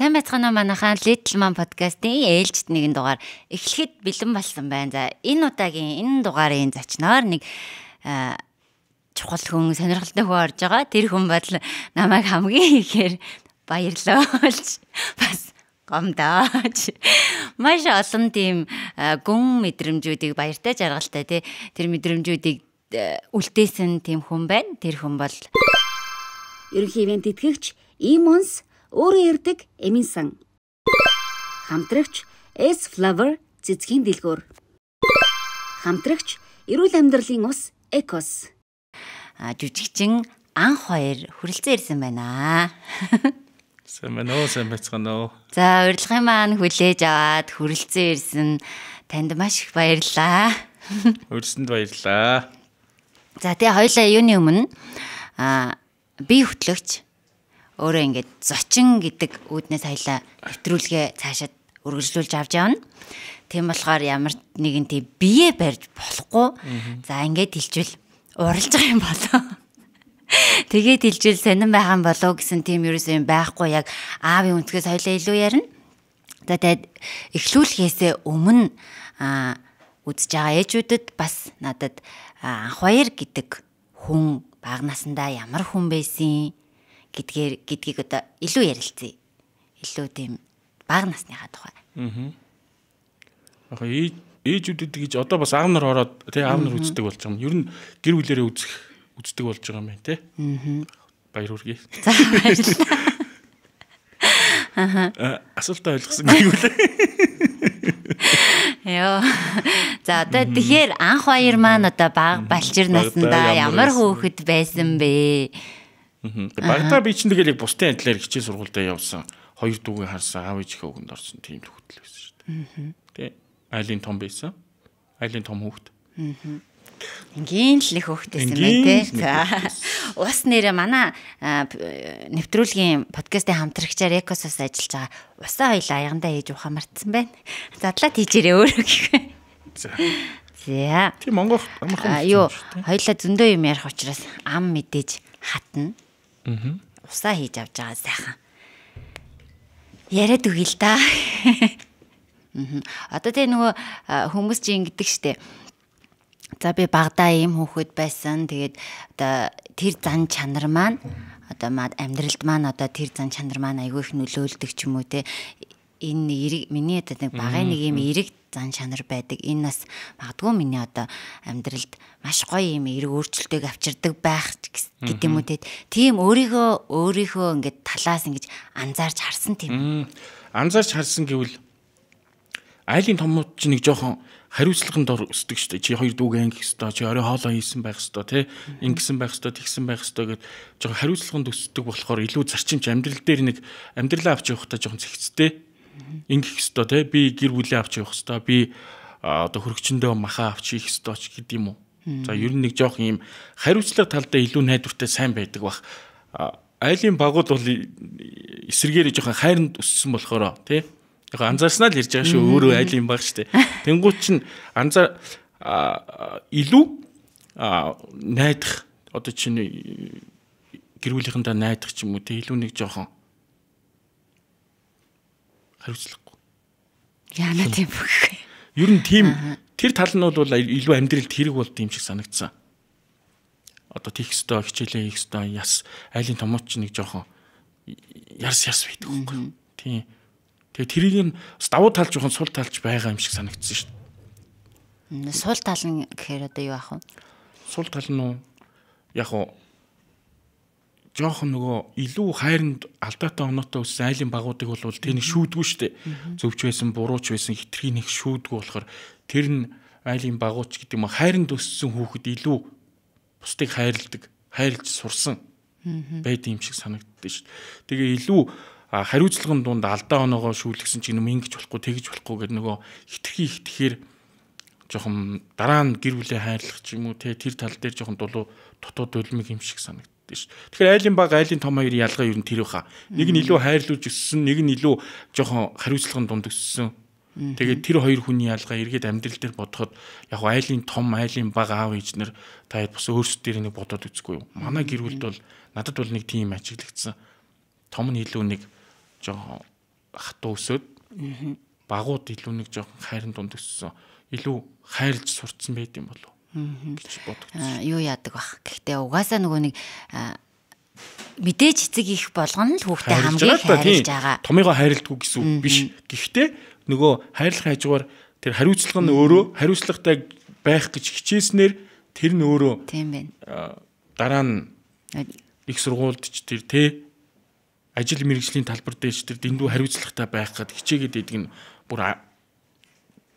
Сайн байцгаана уу манайхаа Little Man podcast-ийн ээлжид нэгэн дугаар эхлэхэд бэлэн болсон байна. За энэ удаагийн энэ дугаарын зочноор нэг чухал хүн, сонирхолтой хүн орж байгаа. Тэр хүн бол намайг хамгийн ихээр баярлуулж бас гомдооч. Маш олон тийм гүн мэдрэмжүүдийг баяртай жаргалтай тэр мэдрэмжүүдийг үлдээсэн тийм хүн байна. Тэр хүн бол ерөнхий ивент итгэгч Имонс өөрөө ирдэг Эминсан. Хамтрагч S Flower цэцгийн дэлгүүр. Хамтрагч эрүүл амьдралын ус Экос. Жүжигчин анх хоёр хүрэлцэн ирсэн байна. Сайн байцгаана уу. За урилгын маань хүлээж аваад хүрэлцэн ирсэн танд маш их баярлалаа. Өрсөнд баярлалаа. За тэгээ хоёлаа юуны өмнө бие хөтлөгч өөрөө ингээд зочин гэдэг үүднээс хоёлаа нэвтрүүлгээ цаашаад үргэлжлүүлж авч явна. Тийм болохоор ямар нэгэн тийм бие барьж болохгүй. За ингээд хэлжвэл уралж байгаа юм болоо. Тэгээд хэлжвэл сонирн байгаа юм болоо гэсэн тийм ерөөсөө юм байхгүй, яг аавын өнцгөөс хоёлаа илүү ярина. Тэгээд эхлүүлэхээс өмнө үзэж байгаа ээжүүдэд бас надад анх хоёр гэдэг хүн бага насндаа ямар хүн байсан гэдгийг одоо илүү ярилцъя. Илүү тийм бага насныхаа тухай. Яг ээжүүдэд гэж одоо бас аав нар ороод тий аав нар үздэг болж байгаа юм. Ер нь гэр бүлэрээ үздэг болж байгаа юм байна тий. Баяр хүргэе. За баярлалаа. Асуултаа ойлгосон гэвэл. Яа. За одоо тэгэхээр анх хоёр маань одоо бага балчир наснда ямар хөөхд байсан бэ? Багтаа би чинь тэгэл яг бусдын адилаар хичээл сургуультай явсан. Хоёр дүүгээ харсан, аав ээж ихэ өгөнд орсон тийм төвхөл байсан шүү дээ. Тэ айлын том байсан. Айлын том хүүхэд. Ингийн л нэг хүүхэд байсан байх тий. За. Ус нэрэ манай нэвтрүүлгийн подкастын хамтрагчаар Экосос ажиллаж байгаа. Усаа хоёлаа аягандаа ээж ухаа мартсан байна. Задлаад хийжээрээ өөрөө гэх. За. За. Тийм Монгол амархан. Юу, хоёлаа зөндөө юм ярих учраас ам мэдээж хатна. Усаа хийж авч байгаа сайхан. Яриад үгүй л да. Одоо тэ нөгөө хүмүүс чинь ингэдэг штэ. За би багадаа ийм хүүхэд байсан. Тэгээд одоо тэр зан чанар маань одоо амьдралд маань одоо тэр зан чанар маань айгүй их нөлөөлдөг ч юм уу те. Энэ миний одоо нэг багын нэг юм эрэг зан чанар байдаг. Энэ нас магадгүй миний одоо амьдралд маш гоё юм эрэг өөрчлөлтөйг авчирдаг байх гэдэг юм уу те. Тийм өөрийнхөө ингээд талаас ингэж анзаарч харсан тийм. Анзаарч харсан гэвэл айлын томууд чинь нэг жоохон хариуцлаганд өсдөг шүү дээ. Чи хоёр дүүгээ ангих хэвээр, чи орой хоолоо хийсэн байх хэвээр те. Ингэсэн байх хэвээр, тэгсэн байх хэвээр гэд жоохон хариуцлаганд өсдөг болохоор илүү зарчимч амьдрал дээр нэг амьдралаа авч явахдаа жоохон зэгцтэй. Ингэх хэвээр те. Би гэр бүлээ авч явах хэвээр, би одоо хөргөчөндөө махаа авч хийх хэвээр ч гэдэг юм уу. За ер нь нэг жоохон юм хариуцлага талдаа илүү найдвартай сайн байдаг бах. Айлын багууд бол эсэргээр жоохон хайранд өссөн болохоор те. Яг анзаарснаа л ярьж байгаа шүү, өөрөө айлын баг штэ. Тэнгуут чинь илүү найдах одоо чинь гэр бүлийнхэнтэй найдах ч юм уу те, илүү нэг жоохон хариуцлагагүй. Яна тийм бүх. Ер нь тийм тэр тал нь бол илүү амьдралд хэрэг болд юм шиг санагдсан. Одоо тийх өстой хичээлээ хийх өстой яс айлын томооч чинь нэг жоохон ярс байдаг байхгүй. Тийм. Тэгээ тэрийг нь давуу талж жоохон сул талж байгаа юм шиг санагдсан шүү дээ. Сул тал нь гэхээр одоо юу ах вэ? Сул тал нь яг уу жоохон нөгөө илүү хайранд алдаатай оноотой өссөн айлын багуудыг бол тэр нэг шүүдгүй шүү дээ. Зөвч байсан, бурууч байсан хитрхийн нэг шүүдгүй болохоор тэр нь айлын багууч гэдэг юм хайранд өссөн хүүхэд илүү бусдыг хайрлж сурсан байд юм шиг санагддаг шүү дээ. Тэгээ илүү хариуцлагын дунд алдаа оноогоо шүүлгсэн чинь юм ингэж болохгүй тэгж болохгүй гэдэг нөгөө хитрхи ихтгэхээр жоохон дараа нь гэр бүлээ хайрлах ч юм уу тэр тал дээр жоохон дутууд улмиг юм шиг санагддаг ш. Тэгэхээр айлын баг айлын том хоёрын ялгаа юу н тэр баха. Нэг нь илүү хайрлуулж өссөн, нэг нь илүү жоохон хариуцлагын дунд өссөн. Тэгээд тэр хоёр хүний ялгаа эргээд амьдрал дээр бодоход яг айлын том айлын баг аав ээжнэр та бас өөрсдөө нэг бодоод үзгүй юу. Манай гэр бүлд бол надад бол нэг тийм ажиглагдсан. Том нь илүү нэг жоохон хатуу өсөөд багууд илүү нэг жоохон хайрын дунд өссөн. Илүү хайрлж сурцсан байд юм болов гэж бодогдсон. Юу яадаг бах. Гэхдээ угаасаа нөгөө нэг мэдээж эцэг их болгоно л хүүхдээ хамгийн хайрлаж байгаа. Томьёо хайрладгүй гэсэн үг биш. Гэхдээ нөгөө хайрлах хажуугаар тэр хариуцлага нь өөрөө хариуцлагатай байх гэж хичээснээр тэр нь өөрөө тийм байна. Дараа нь их сургуульд ч тэр ажил мэргэжлийн талбар дээр ч тэр дэндүү хариуцлагатай байх гэд хичээгээд идэг нь бүр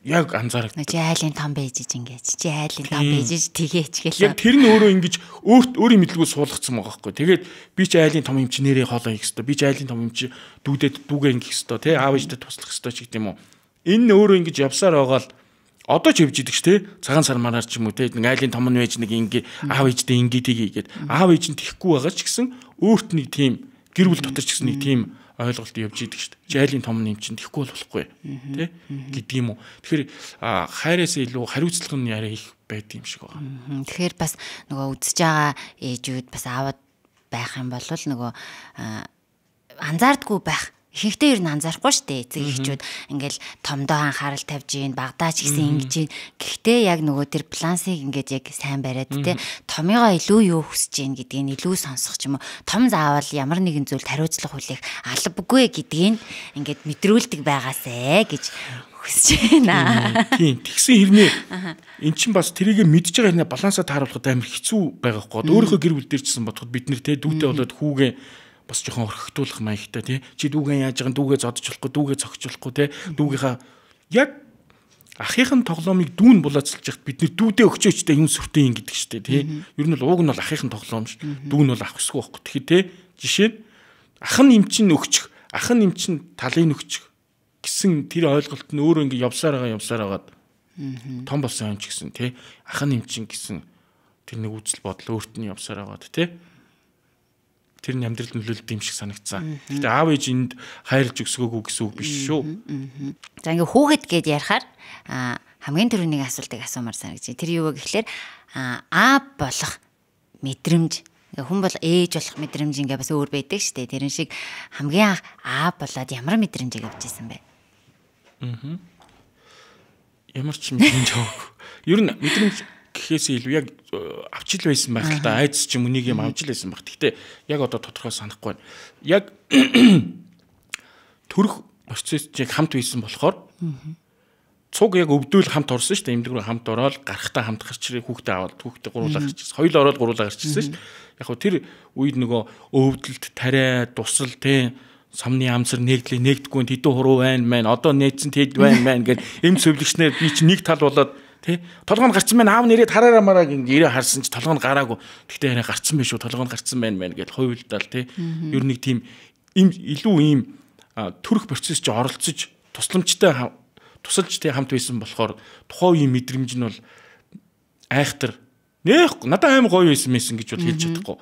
яг анзаарах. Чи айлын том байж ингэж. Чи айлын том байж тэгээч гэлээ. Яг тэр нь өөрөө ингэж өөрийн мэдлэгөө суулгацсан байгаа байхгүй. Тэгээд би чи айлын том юм чи нэрээ хоолоо хийх ёстой. Би чи айлын том юм чи дүүгээ ингэх ёстой. Тэ аав ээжтэй туслах ёстой ч гэдэг юм уу. Энэ өөрөө ингэж явсаар байгаа л одоо ч явж идэг ч тэ цагаан сар мараар ч юм уу тэ нэг айлын том нь байж нэг ингээ аав ээжтэй ингээ тгийгээд аав ээж нь тэхгүй байгаа ч гэсэн өөрт нэг тийм гэр бүл дотор ч гэсэн нэг тийм ойлголт явж идэг шүү дээ. Чи айлын том юм чинь тэхгүй болохгүй тий гэдэг юм уу. Тэгэхээр хайраас илүү хариуцлага нь яриа их байд юм шиг байгаа. Тэгэхээр бас нөгөө үзэж байгаа ээжүүд бас аавд байх юм бол нөгөө анзаардгүй байх. Ихэнхдээ ер нь анзаарахгүй шүү дээ. Эцэг эхчүүд ингээл томдоо анхаарал тавьж гин багтаач гэсэн ингэж гин. Гэхдээ яг нөгөө тэр балансыг ингээд яг сайн бариад те томьёо илүү юу хүсэж гин гэдгийг илүү сонсох ч юм уу. Том заавал ямар нэгэн зүйлд хариуцлага хүлээх албагүй гэдгийг ингээд мэдрүүлдэг байгаасэ гэж хүсэж байна. Тийм. Тэгсэн хэрнээ эн чинь бас тэрийг мэдж байгаа хэрнээ балансаа тааруулахад амар хэцүү байгаа хгүй. Өөрийнхөө гэр бүл дээр ч гэсэн бодоход бид нэр те дүүтэй болоод хүүгээ бас жоохон орхигдуулах маягтай тий. Чи дүүгээ яаж байгаа дүүгээ зодож болохгүй, дүүгээ зогч болохгүй тий. Дүүгийнхаа яг ахихын тоглоомыг дүүн булаацлж яхад бид нэр дүүдээ өгчөөчтэй юм сүртэй юм гэдэг штэ тий. Ер нь бол ууг нь бол ахихын тоглоом ш. Дүүн бол авах ёсгүй байхгүй. Тэгэхээр тий. Жишээ нь ах нь эмчин өгчих, ах нь эмчин талын өгчих гэсэн тэр ойлголт нь өөрөө ингэ явсаар агаад том болсон юм ч гэсэн тий. Ах нь эмчин гэсэн тэр нэг үзэл бодол өөрт нь явсаар агаад тий. Тэр нь амьдралд нөлөөлд юм шиг санагдсан. Гэтэ аав ээж энд хайрлж өсгөөгүй гэсэн үг биш шүү. За ингээ хүүхэд гэд ярихаар хамгийн түрүүний асуултыг асуумаар санагдчих. Тэр юу вэ гэхлээр аав болох мэдрэмж хүн бол ээж болох мэдрэмж ингээ бас өөр байдаг шүү дээ. Тэрэн шиг хамгийн анх аав болоод ямар мэдрэмжийг авч ирсэн бэ? Ямар ч мэдрэмж аваагүй. Ер нь мэдрэмж гэхээс илүү яг авчил байсан байх л да. Айдс ч юм үнийг юм авчил байсан байх. Гэхдээ яг одоо тодорхой санахгүй байна. Яг төрөх процессыг хамт үйсэн болохоор цуг яг өвдөл хамт орсон шүү дээ. Эмнэлэг рүү хамт ороод гарахтаа хамт гарч ирээ хүүхдээ аваад хүүхдээ гуруулаа гарч ирсэн. Хоёул ороод гуруулаа гарч ирсэн шүү дээ. Яг хөө тэр үед нөгөө өвдөлт тариа дусал те самны амсар нэгдэггүй тэдүү хуруу байна. Одоо нээсэн тэд байна гэд эм сувлэгчнэр би чи нэг тал болоод тий толгойн гарцсан байна аав нэрээд хараараа мараа ингэ ирээ харсан чи толгойн гараагүй. Гэхдээ яриа гарцсан байх шүү толгойн гарцсан байна гэж хойволдал тий. Ер нь нэг тийм илүү ийм төрөх процесс чи оролцож тусламжтай тусалж тий хамт байсан болохоор тухайн үеийн мэдрэмж нь бол айхтар нэх надад аим гоё байсан мэсэн гэж бол хэлж чадахгүй.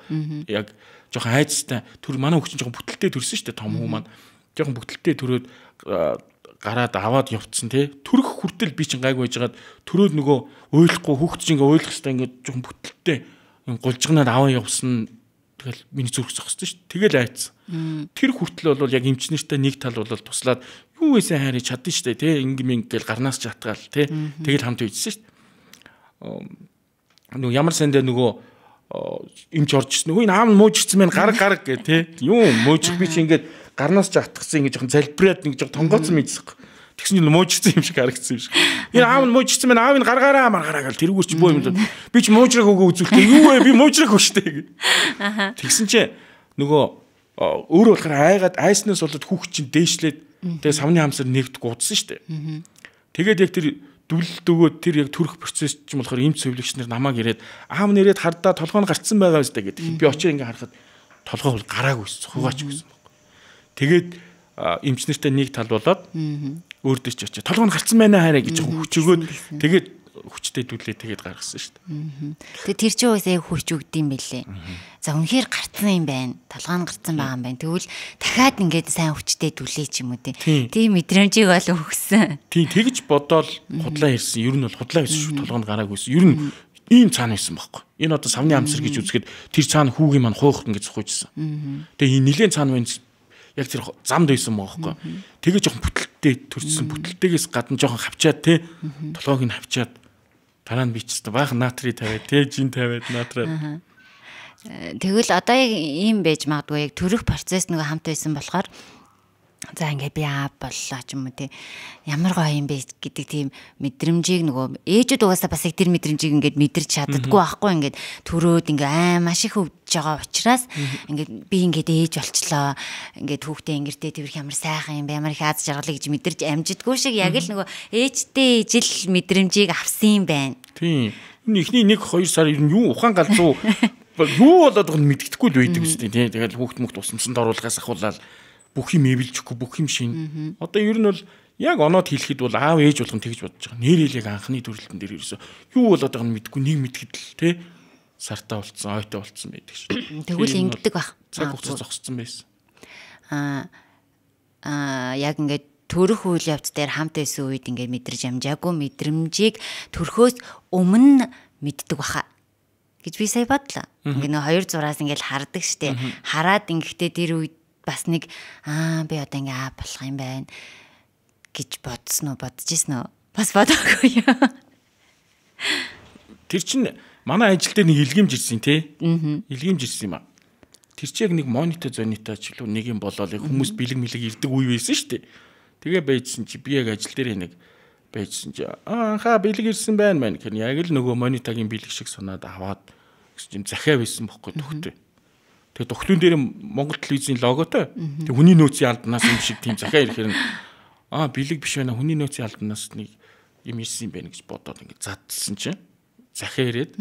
Яг жоохон айцтай төр манай хүүхд чинь жоохон бүтэлтэй төрсөн шүү дээ том хүү маань. Жоохон бүтэлтэй төрөөд гараад аваад явцсан тий төрөх хүртэл би чинь гайг байж гад төрөөд нөгөө ойлгохгүй хүүхд чинь ингээ ойлгох хэвээр ингээ жоохон бүтэлтэй юм гулжгнаад аваа явсан тэгэл миний зүрх зогссон шүү дээ тэгэл айцсан тэр хүртэл бол яг эмчнэртэй нэг тал бол туслаад юу вэсэн хайрыг чадсан шүү дээ тий ингээл гарнаас ч хатгаал тий тэгэл хамт үйдсэн шүү дээ нөгөө ямар сандаа нөгөө эмч орж ирсэн нөгөө энэ аав нь муужчихсан байна гараг гэ тий юу муужих би чи ингээд гарнаас ч атгсан ингэ жоохон залбираад нэг жоохон тонгооцсон мэдсэх. Тэгсэн чинь муужчихсан юм шиг харагдсан юм шиг. Энэ аав нь муужчихсан байна. Аав нь гаргаараа маргаараа гэл тэрүүгээр чи боо юм даа. Би ч муужраг өгөө үзүүлдэг. Юу вэ? Би муужраг хөштэй. Тэгсэн чи нөгөө өөрөө болохоор айгаад айснаас болоод хүүхд чинь дээшлээд тэгээ савны хамсар нэгдэх удсан штэ. Тэгээд яг тэр дүлэлт өгөөд тэр яг төрөх процесс ч юм болохоор эмч сувлэгчнэр намайг ирээд аав нэрээд хардаа толгой нь гарцсан байгаа үстэй гэдэг. Би очиж ингээ харахад толгой бол гараагүй цугаач гэсэн. Тэгээд эмчнэртэй нэг тал болоод өөр дэч очиж толгой нь гарцсан байна хараа гэж хүч өгөөд тэгээд хүчтэй дүүлээ тэгээд гаргасан шүү дээ. Тэгээд тэр чинь үсээ хүч өгдөм байлээ. За үнэхээр гарцсан юм байна. Толгой нь гарцсан байгаа юм байна. Тэгвэл дахиад ингээд сайн хүчтэй дүүлээ ч юм уу тийм мэдрэмжийг бол өгсөн. Тийм тэгж бодоол худлаа ирсэн. Ер нь бол худлаа байсан шүү. Толгой нь гараагүйсэн. Ер нь ийм цаана байсан байхгүй. Энэ одоо савны амсар гэж үзэхэд тэр цаана хүүгийн маань хуухт ингэж зохиожсэн. Тэгээ энэ нилээн цаана байна. яг тэр замд байсан байгаа байхгүй. Тэгээ жоохон бүтэлтэй төрчихсөн. Бүтэлтэйгээс гадна жоохон хавчаад те толгойг нь хавчаад дараа нь бичсэн. Баахан натрий тавиад те жин тавиад натраад. Тэгвэл одоо яг ийм байж магадгүй яг төрөх процесс нөгөө хамт байсан болохоор за ингээд би боллоо ч юм уу тий ямар гоё юм бэ гэдэг тийм мэдрэмжийг нөгөө ээжүүд угаасаа бас их тэр мэдрэмжийг ингээд мэдэрч чаддаггүй байхгүй ингээд төрөөд ингээд маш их өвдөж байгаа учраас ингээд би ингээд ээж болчлоо ингээд хүүхдээ ингэртэй тэрх ямар сайхан юм бэ ямар их аз жаргалыг гэж мэдэрч амжидгүй шиг яг л нөгөө ээжтэй ижил мэдрэмжийг авсан юм байна. Тийм. Эхний 1-2 сар ер нь юу ухаан галзуу юу болоод байгааг нь мэддэхгүй л байдаг үстэй тий. Тэгэл хүүхд тусамсанд оруулахаас ахуулаад бүх юм эвэлжихгүй бүх юм шин. Одоо ер нь бол яг оноод хэлэхэд бол аав ээж болгон тэгж бодож байгаа. Нэрэл яг анхны төрөлтөн дээр ерөөсөө юу болоод байгааг нь мэдгүй нэг мэдгэд л тий сартаа болцсон, ойтой болцсон байдаг шүү. Тэгвэл ингэдэг баг. Цаг хугацаа зогссон байсан. Яг ингээд төрөх үйл явц дээр хамт байсан үед ингээд мэдрэж амжаагүй мэдрэмжийг төрхөөс өмнө мэддэг баха гэж би сая бодлоо. Ингээд нөө хоёр зураас ингээд хардаг штэ. Хараад ингэхдээ тэр үед бас нэг би одоо ингээ болох юм байна гэж бодсон уу бодчихсон уу бас бодоогүй. Тэр чинь манай ажил дээр нэг илгэмж ирсэн тий. Илгэмж ирсэн юм аа. Тэр чинь яг нэг монитор зонитой ч л нэг юм болоо хүмүүс бэлэг мэлэг ирдэг үе байсан шүү дээ. Тэгээ байжсэн чи би яг ажил дээр нэг байжсэн чи анхаа бэлэг ирсэн байна мэн гэх яг л нөгөө монитагийн бэлэг шиг санаад аваад гэсэн захиа байсан бохгүй төгтөө. Тэгээ тухлын дээр Монгол телевизийн логотой. Тэг хүний нөөцийн албанаас юм шиг тийм захиа ирэхээр бэлэг биш байна. Хүний нөөцийн албанаас нэг юм ирсэн юм байна гэж бодоод ингэ задсан чинь захиа ирээд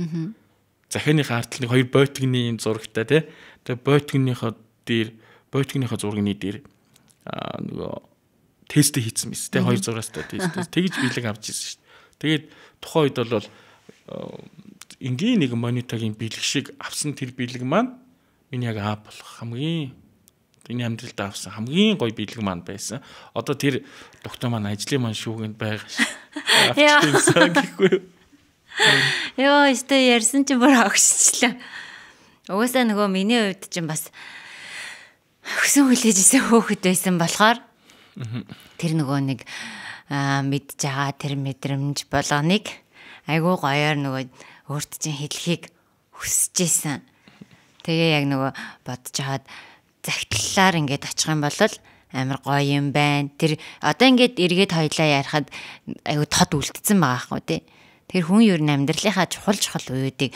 захианыхаа ард талын хоёр бойтгны юм зурагтай тий. Тэгээ бойтгныхаа зургийн дээр нөгөө тест хийсэн мэс тий. Хоёр зураастай тест. Тэгж бэлэг авч ирсэн шүү дээ. Тэгээд тухайн үед бол энгийн нэг монитагийн бэлэг шиг авсан тэр бэлэг маань миний яг болох хамгийн миний амьдралд авсан хамгийн гоё бэлэг маань байсан. Одоо тэр доктор маань ажлын маань шүүгэнд байгаа ш. Гэхгүй. Йоо, өстө ярьсан чинь бүр огшчлаа. Угаасаа нөгөө миний хувьд чинь бас хөсөн хүлээжсэн хөөхд байсан болохоор тэр нөгөө нэг мэдж байгаа тэр мэдрэмж болгоныг айгуу гоёор нөгөө өөрт чинь хэлхийг хүсэж исэн. Тэгээ яг нөгөө бодож хаад загтлалаар ингээд очих юм бол амар гоё юм байна. Тэр одоо ингээд эргээд хоёлаа ярихад айгу тод үлдсэн байгаа хгүй тий. Тэр хүн ер нь амьдралынхаа чухал үеүүдийг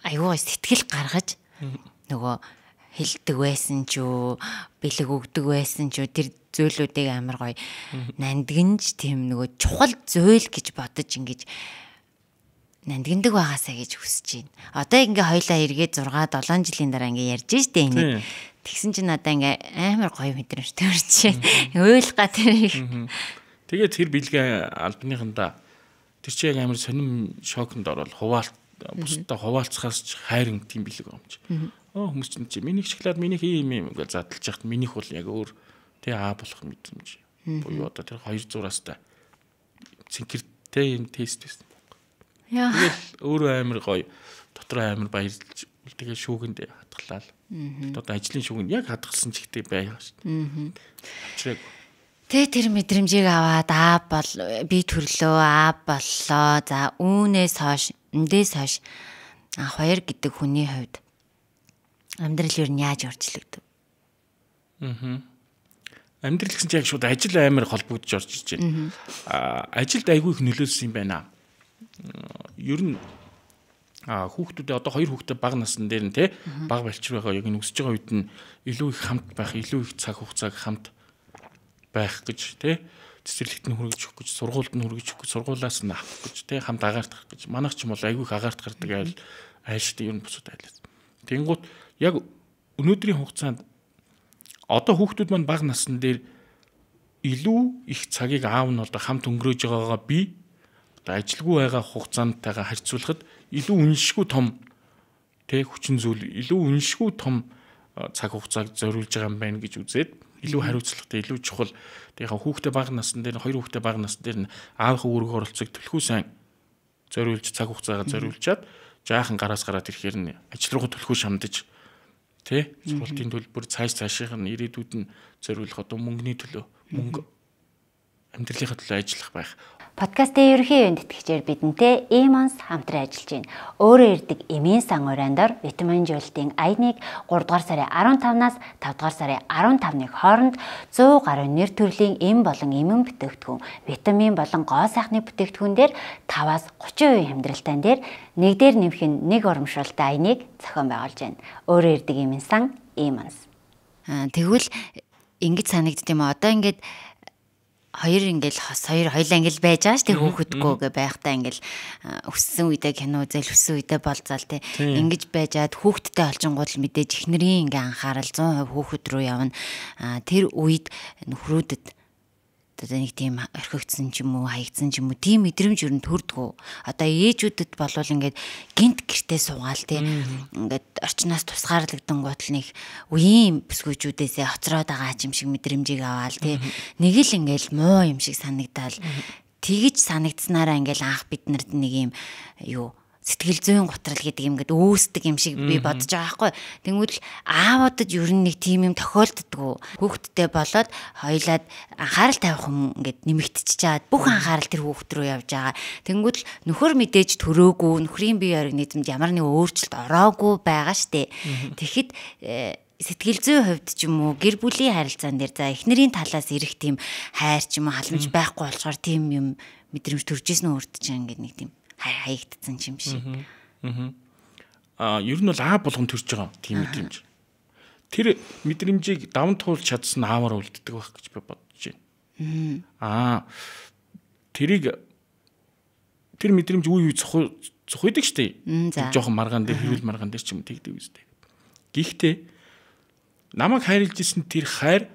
айгуу сэтгэл гаргаж нөгөө хэлдэг байсан ч үү, бэлэг өгдөг байсан ч үү тэр зөөлүүдийг амар гоё нандинж тийм нөгөө чухал зөөл гэж бодож ингэж нандиндаг байгаасаа гэж хүсэж байна. Одоо ингээ хоёлаа эргээд 6-7 жилийн дараа ингээ ярьж штэ энийг. Тэгсэн чинь надаа ингээ амар гоё мэдрэмж төрж байна. Уйлгаа тэр их. Тэгээд тэр бэлгээ албаныхандаа тэр чи яг амар сонирм шоконд ороод бусдаа хуваалцахаас ч хайрын тийм бэлэг байгаа юм чи. Хүмүүс чинь миний шоколад миний юм ингээл задлж яхад минийх бол яг өөр тий болох мэдрэмж. Буюу одоо тэр 200-аас та цэнхэртэй юм тест байсан. Тэгэл өөрөө амар гоё дотроо амар баярлж тэгээ шүүгэнд хатглаа л. Одоо ажлын шүүгэнд яг хатгалсан ч ихтэй байгаа шүү дээ. Тэгээ тэр мэдрэмжийг аваад би төрлөө боллоо. За үүнээс хойш хоёр гэдэг хүний хувьд амьдрал юу нь яаж орчлогдов? Амьдрал гэсэн чинь яг шууд ажил амар холбогдож орж иж байна. Ажилд айгүй их нөлөөлсөн юм байна. Ер нь хүүхдүүдээ одоо 2 хүүхдээ бага насны дээр нь те бага болчих байгаа яг энэ өсөж байгаа үед нь илүү их хамт байх, илүү их цаг хугацааг хамт байх гэж те цэцэрлэгт нь хүргэж өгөх гэж, сургуульд нь хүргэж өгөх гэж, сургуулаас нь авах гэж те хамт агаартах гэж. Манайх ч юм бол айгүй их агаарт гардаг айлштай ер нь бусад айлаас. Тэнгуут яг өнөөдрийн хугацаанд одоо хүүхдүүд маань бага насны дээр илүү их цагийг аав нь одоо хамт өнгөрөөж байгаагаа би ажилгүй байгаа хугацаантайгаа харьцуулахад илүү үнэлшгүй том хүчин зүйл илүү үнэлшгүй том цаг хугацааг зориулж байгаа юм байна гэж үзээд илүү хариуцлагатай илүү чухал тэгээ хүүхдээ бага насны дээр 2 хүүхдээ бага насны дээр нь аавынхаа үүрэг оролцоог төлхөө сайн зориулж цаг хугацаагаа зориулчаад жаахан гараас гараад ирэхээр нь ажил руугаа төлхөө шамдаж тий сургалтын төлбөр цаашийнх нь ирээдүйд нь зориулах одоо мөнгөний төлөө мөнгө амьдралынхаа төлөө ажиллах байх. Подкастын ерөнхий ивент тэтгэгчээр бидэнтэй Эмонс хамтран ажиллаж байна. Өөрөө ирдэг эмийн сан урайндор витамин жуултын аяйныг 3 дугаар сарын 15-наас 5 дугаар сарын 15-ны хооронд 100 гаруй нэр төрлийн эм болон эмэн бүтээгдэхүүн, витамин болон гоо сайхны бүтээгдэхүүн дээр 5-аас 30% хямдралтай дээр нэг дээр нэмэх нь нэг урамшуултай аяйныг зохион байгуулж байна. Өөрөө ирдэг эмийн сан Эмонс. Тэгвэл ингэж санагдд юм аа. Одоо ингэж хоёр хоёлаа ингээл байж байгаа ш тэр хүүхэдгөө гэ байхдаа ингээл өссөн үедээ кино үзэл өссөн үедээ болцаал те ингэж байжгаад хүүхэдтэй олжингууд л мэдээж ихнэрийн ингээ анхаарал 100% хүүхэд рүү явна. Тэр үед нөхрүүдэд одоо нэг тийм орхигдсан ч юм уу хаягдсан ч юм уу тийм мэдрэмж өрн төрдгөө. Одоо ээжүүдэд болвол ингээд гинт гэртээ суугаал те ингээд орчноос тусгаарлагдсан гутал нэг үеийн бүсгүүчүүдээсээ хоцроод байгаа юм шиг мэдрэмжийг аваал те нэг л ингээд муу юм шиг санагдаал тэгж санагдсанараа ингээд анх бид нарт нэг юм юу сэтгэл зүйн готрал гэдэг юм гээд үүсдэг юм шиг би бодож байгаа байхгүй. Тэнгүүд л аавуудад ер нь нэг тийм юм тохиолддгоо. Хүүхдтэй болоод хоёлаад анхаарал тавих юм ингээд нэмэгдчихэж чаад бүх анхаарал тэр хүүхд рүү явж байгаа. Тэнгүүд л нөхөр мэдээж төрөөгүй, нөхрийн бие организмд ямар нэг өөрчлөлт ороогүй байгаа штэ. Тэгэхэд сэтгэл зүйн хувьд ч юм уу гэр бүлийн харилцаан дээр за эхнэрийн талаас ирэх тийм хайр ч юм уу халамж байхгүй болохоор тийм юм мэдрэмж төржсэн өөрт чинь ингээд нэг тийм хаягдсан юм шиг. Ер нь бол аа болгон төрж байгаа тийм мэдрэмж. Тэр мэдрэмжийг даван туулж чадсан аавар үлддэг байх гэж би бодож байна. Тэр мэдрэмж үе цохойдаг штэ. Жохон маргаан дээр хэрүүл маргаан дээр ч юм тэгдэг үстэй. Гэхдээ намайг хайрлаж исэн тэр хайр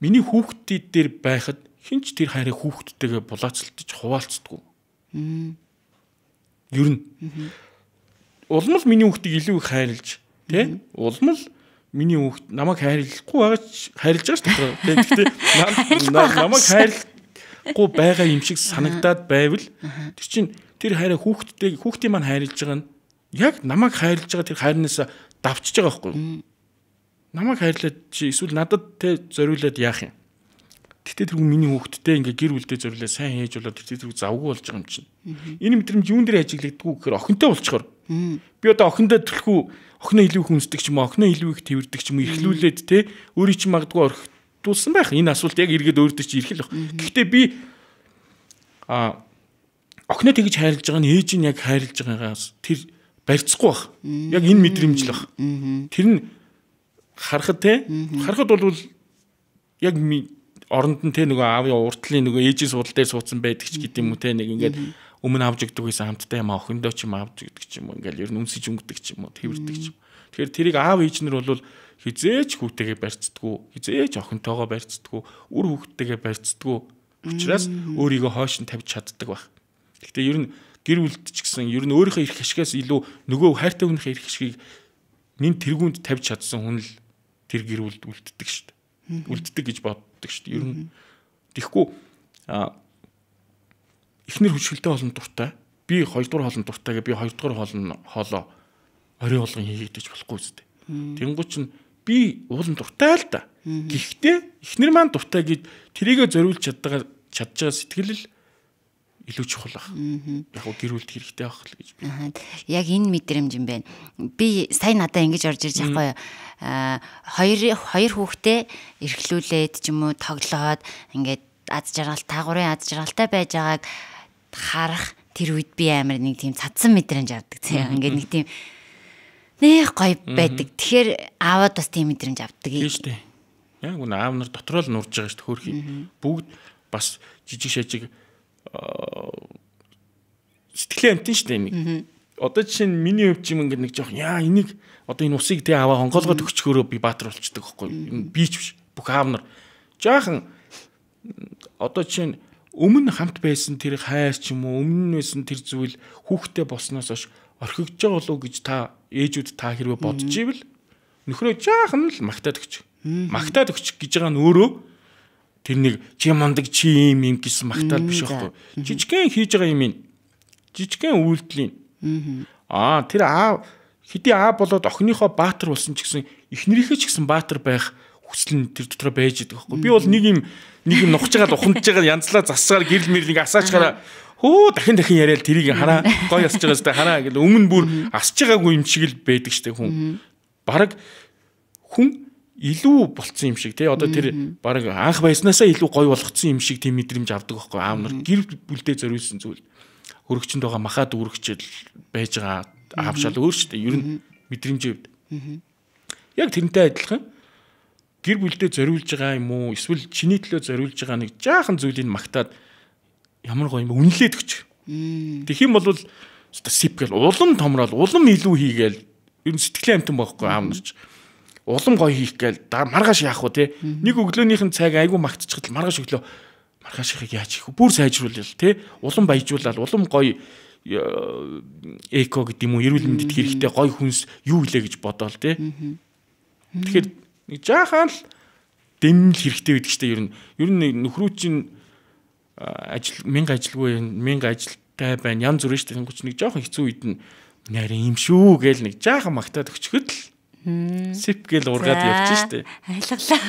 миний хүүхдүүд дээр байхад хинч тэр хайрыг хүүхдтэйгээ булаацалтаж хуваалцдаггүй. Ер нь улам л миний хүүхдийг илүү их хайрлаж тий улам л миний хүүхд намайг хайрлахгүй байгаа хайрлаж байгаа шүү дээ. Гэхдээ намайг хайрлахгүй байгаа юм шиг санагдаад байвал тэр чинь тэр хайраа хүүхдийн маань хайрлаж байгаа нь яг намайг хайрлаж байгаа тэр хайрнаас давчж байгаа байхгүй. Намайг хайрлаад чи эсвэл надад те зориулаад яах юм. Тэгтээ тэр миний хүүхдтэй ингээ гэр бүлдээ зориулаад сайн хийж болоод тэр зэрэг завгүй болж байгаа юм чинь. Энэ мэдрэмж юун дээр ажиглагддгүү гэхээр охинтой болчихоор. Би одоо охиндоо төлөхгүй охиноо илүү их үнсдэг ч юм уу, охиноо илүү их тэрвэрдэг ч юм уу эрхлүүлээд те өөрийн чинь магадгүй орхитуулсан байх. Энэ асуулт яг эргээд өөртөө чи ирэх л баг. Гэхдээ би охиноо тэгж хайрлаж байгаа нь ээж нь яг хайрлаж байгаагаас тэр барьцахгүй баг. Яг энэ мэдрэмж л баг. Тэр нь харахад бол яг оронд нь те нөгөө аавын уртлын нөгөө ээжийн судал дээр суудсан байдаг ч гэдэм юм те нэг ингээд өмнө авч өгдөг байсан хамттай юм охиндоо ч юм авч өгдөг ч юм уу ингээд ер нь өмсөж өнгөдөг ч юм уу тэрвэрдэг ч юм. Тэгэхээр тэрийг аав ээж нар бол хизээч хүүтэйгээ барьцдаггүй, хизээч охинтойгоо барьцдаггүй, үр хүүхдтэйгээ барьцдаггүй учраас өөрийгөө хойш нь тавьж чаддаг байх. Гэхдээ ер нь гэр бүлд ч гэсэн ер нь өөрийнхөө эрх ашигаас илүү нөгөө хайртай хүнийхээ эрх ашигыг нэн тэргүүнд тавьж чадсан хүн л тэр гэр бүлд үлддэг шүү дээ. Үлддэг гэж боддог шүү дээ. Ер нь тэгэхгүй эхнэр хүчилтэй олон дуртай. Би 2 дугаар хоолн дуртай гэ би 2 дугаар хоолоо орой болгон хийгдэж болохгүй үстэй. Тэнгуү чинь би уулын дуртай л да. Гэхдээ эхнэр маань дуртай гэж тэрийгэ зориулж чадж байгаа сэтгэл л илүү чухал баг. Яг гэр бүлд хэрэгтэй байх л гэж би. Яг энэ мэдрэмж юм байна. Би сая надаа ингэж орж ирж байхгүй юу. Хоёр хүүхдээ эрхлүүлээд ч юм уу тоглоод ингээд аз жаргал таагуурын аз жаргалтай байж байгааг харах тэр үед би амар нэг тийм цадсан мэдрэмж авдаг тийм. Ингээд нэг тийм нэх гоё байдаг. Тэгэхээр аавад бас тийм мэдрэмж авдаг юм шүү дээ. Яг үнэ аав нар дотроо л нурж байгаа шүү дээ хөөрхий. Бүгд бас жижиг шажиг сэтгэлээ амтэн шүү дээ нэг. Одоо жишээ нь миний хувьд юм ингээд нэг жоох яа энийг одоо энэ усыг тэ аваа хонгоолгоод өгчгөөрөө би баатар болчихдог байхгүй юу. Би ч биш. Бүх аав нар жаахан одоо жишээ нь өмнө хамт байсан тэр хайр ч юм уу өмнө байсан тэр зүйл хүүхдтэй болсноос хойш орхигдож байгаа болов уу гэж та ээжүүд та хэрвээ бодож ивэл нөхрөө жаахан л магтаад өгч. Магтаад өгч гэж байгаа нь өөрөө тэр нэг чи мундаг чи юм гэсэн магтаал биш байхгүй. Жижигхэн хийж байгаа юм. Жижигхэн үйлдэлийн. Тэр аав хэдий аав болоод охиныхоо баатар болсон ч гэсэн эхнэрийнхээ ч гэсэн баатар байх хүсэл нь тэр дотор байж байгаа байхгүй. Би бол нэг юм нухаж байгаа ухамдж байгаа янзлаа засгаар гэрэл мэр нэг асаачгаараа хөө дахин яриад тэрийг хараа гой асж байгаас та хараа гэл өмнө бүр асж байгаагүй юм шиг л байдаг штэ хүн. Бараг хүн илүү болцсон юм шиг тий одоо тэр бараг анх байснаасаа илүү гой болгоцсон юм шиг тийм мэдрэмж авдаг байхгүй аав нар гэр бүлдээ зориулсан зүйл. Өргөчөнд байгаа махаад өргөчл байж байгаа аавшаал өөр штэ ер нь мэдрэмжээ. Яг тэрнтэй адилхан гэр бүлдээ зориулж байгаа юм уу эсвэл чиний төлөө зориулж байгаа нэг жаахан зүйлийг магтаад ямар гоё юм үнэлээд өгч. Тэгэх юм бол сип гэл улам томрол улам илүү хийгээл ер нь сэтгэлийн амтан байхгүй аав нар ч улам гоё хийх гээл маргааш яах вэ те нэг өглөөнийхэн цаг айгүй магтчихад маргааш өглөө маргаашихыг яаж хийх вэ бүр сайжруулъя те улам баяжуулаад улам гоё эко гэдэг юм уу эрүүл мэндэд хэрэгтэй гоё хүнс юу илээ гэж бодоол те тэгэхээр нэг жаахан л дэмэл хэрэгтэй байдаг штэ ер нь нөхрүүд чинь ажил 1000 ажилгүй 1000 ажилтай байна янз бүрэн штэ тэнгуч нэг жоохон хэцүү үед нь нарийн юм шүү гээл нэг жаахан магтаад өчгөд л сип гээл ургаад явчих штэ ойлголаа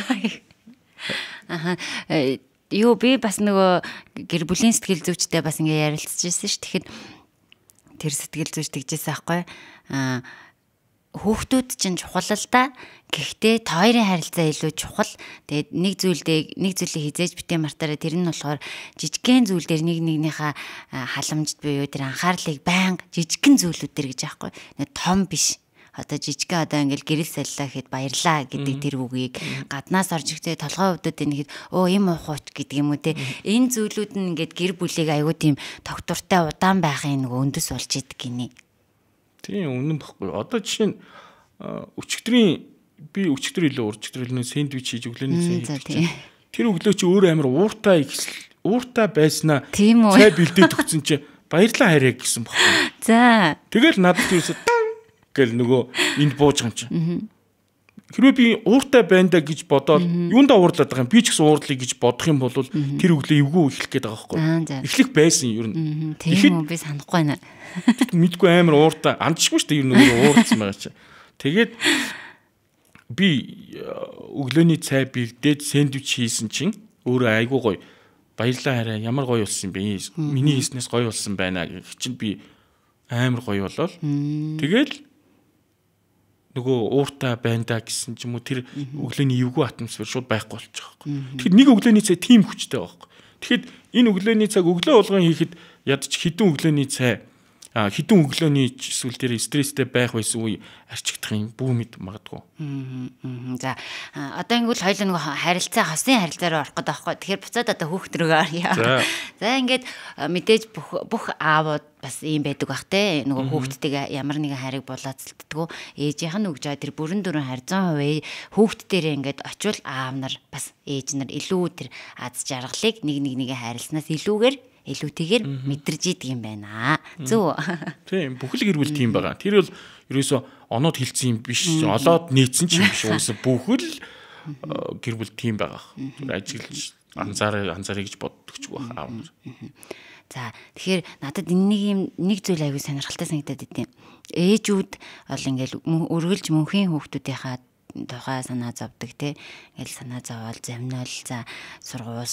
юу би бас нөгөө гэр бүлийн сэтгэл зүйчтэй бас ингээ ярилцж ирсэн ш тэгэхэд тэр сэтгэл зүйч тэгжсэн аахгүй хүүхдүүд чинь чухал л да. Гэхдээ хоёрын харилцаа илүү чухал. Тэгээд нэг зүйлийг хизээж битээ мартаараа тэр нь болохоор жижигхэн зүйл дээр нэгнийхээ халамжд буюу тэр анхаарлыг байнга жижигхэн зүйлүүдээр гэж аахгүй. Том биш. Одоо жижигхэн одоо ингээл гэрэл саллаа гэхэд баярлаа гэдэг тэр үгийг гаднаас орж ихтэй толгой өвдөд нэгэд им уухууч гэдэг юм уу те. Энэ зүйлүүд нь ингээд гэр бүлийг аягүй тийм тогтвортой удаан байхын нөгөө өндөс болж идэг гинэ. Тийм үнэн баггүй. Одоо жишээ нь өчигдөр илүү сэндвич хийж өглөөний цай хийж. Тэр өглөө чи өөр амар ууртай байснаа цай бэлдээд өгсөн чи баярлаа харьяа гэсэн баггүй. За. Тэгэл надад юусаа гэл нөгөө энд бууж байгаа юм чи. Хэрвээ би ууртай байна да гэж бодоод юундаа уурлаад байгаа юм би ч гэсэн уурлая гэж бодох юм бол тэр өглөө эвгүй эхлэх гээд байгаа байхгүй. Эхлэх байсан ер нь. Тийм үү би санахгүй байна. Мэдгүй амар ууртай андчгүй шүү дээ ер нь уурцсан байгаа чи. Тэгээд би өглөөний цай бэлдээд сэндвич хийсэн чинь өөрөө айгуу гоё баярлаа хараа ямар гоё болсон юм бэ? Миний хийснээс гоё болсон байна гэх чинь би амар гоё болол. Тэгэл нөгөө ууртай байна да гэсэн ч юм уу тэр өглөөний эвгүй атмосфер шууд байхгүй болчих واخхой. Тэгэхээр нэг өглөөний цай тийм хүчтэй байхгүй. Тэгэхэд энэ өглөөний цаг өглөө болгон хийхэд ядч хідэн өглөөний цай хідэн өглөөний эсвэл тэр стресстэй байх байсан үе арчигдахын бүү мэд магадгүй. За одоо ингүүл хоёул нэг харилцаа хосын харилцаар орох гэдэг байхгүй. Тэгэхээр буцаад одоо хүүхд рүүгээ орё. За ингээд мэдээж бүх аавууд бас ийм байдаг бах те. Нөгөө хүүхдтэйгээ ямар нэгэн хайрыг булаацалддаг. Ээжийнх нь өгж байгаа тэр бүрэн дүрэн хайр 100% хүүхд дээрээ ингээд очивол аав нар бас ээж нар илүү тэр аз жаргалыг нэг хайрласнаас илүүтэйгээр мэдэрж идэг юм байна. Зөв. Тийм бүхэл гэр бүл тийм байгаа. Тэр бол ерөөсөө оноод хилцсэн юм биш. Олоод нээсэн ч юм биш. Уусаа бүхэл гэр бүл тийм байгаа. Ажиллаж анзаарай гэж боддог ч байгаа. За тэгэхээр надад энэ нэг зүйл аягүй сонирхолтой санагдаад идэв. Ээжүүд бол ингээл өргөлж мөнхийн хүүхдүүдийнхаа тухай санаа зовдөг те. Ингээл санаа зовоол замнаал за сургууль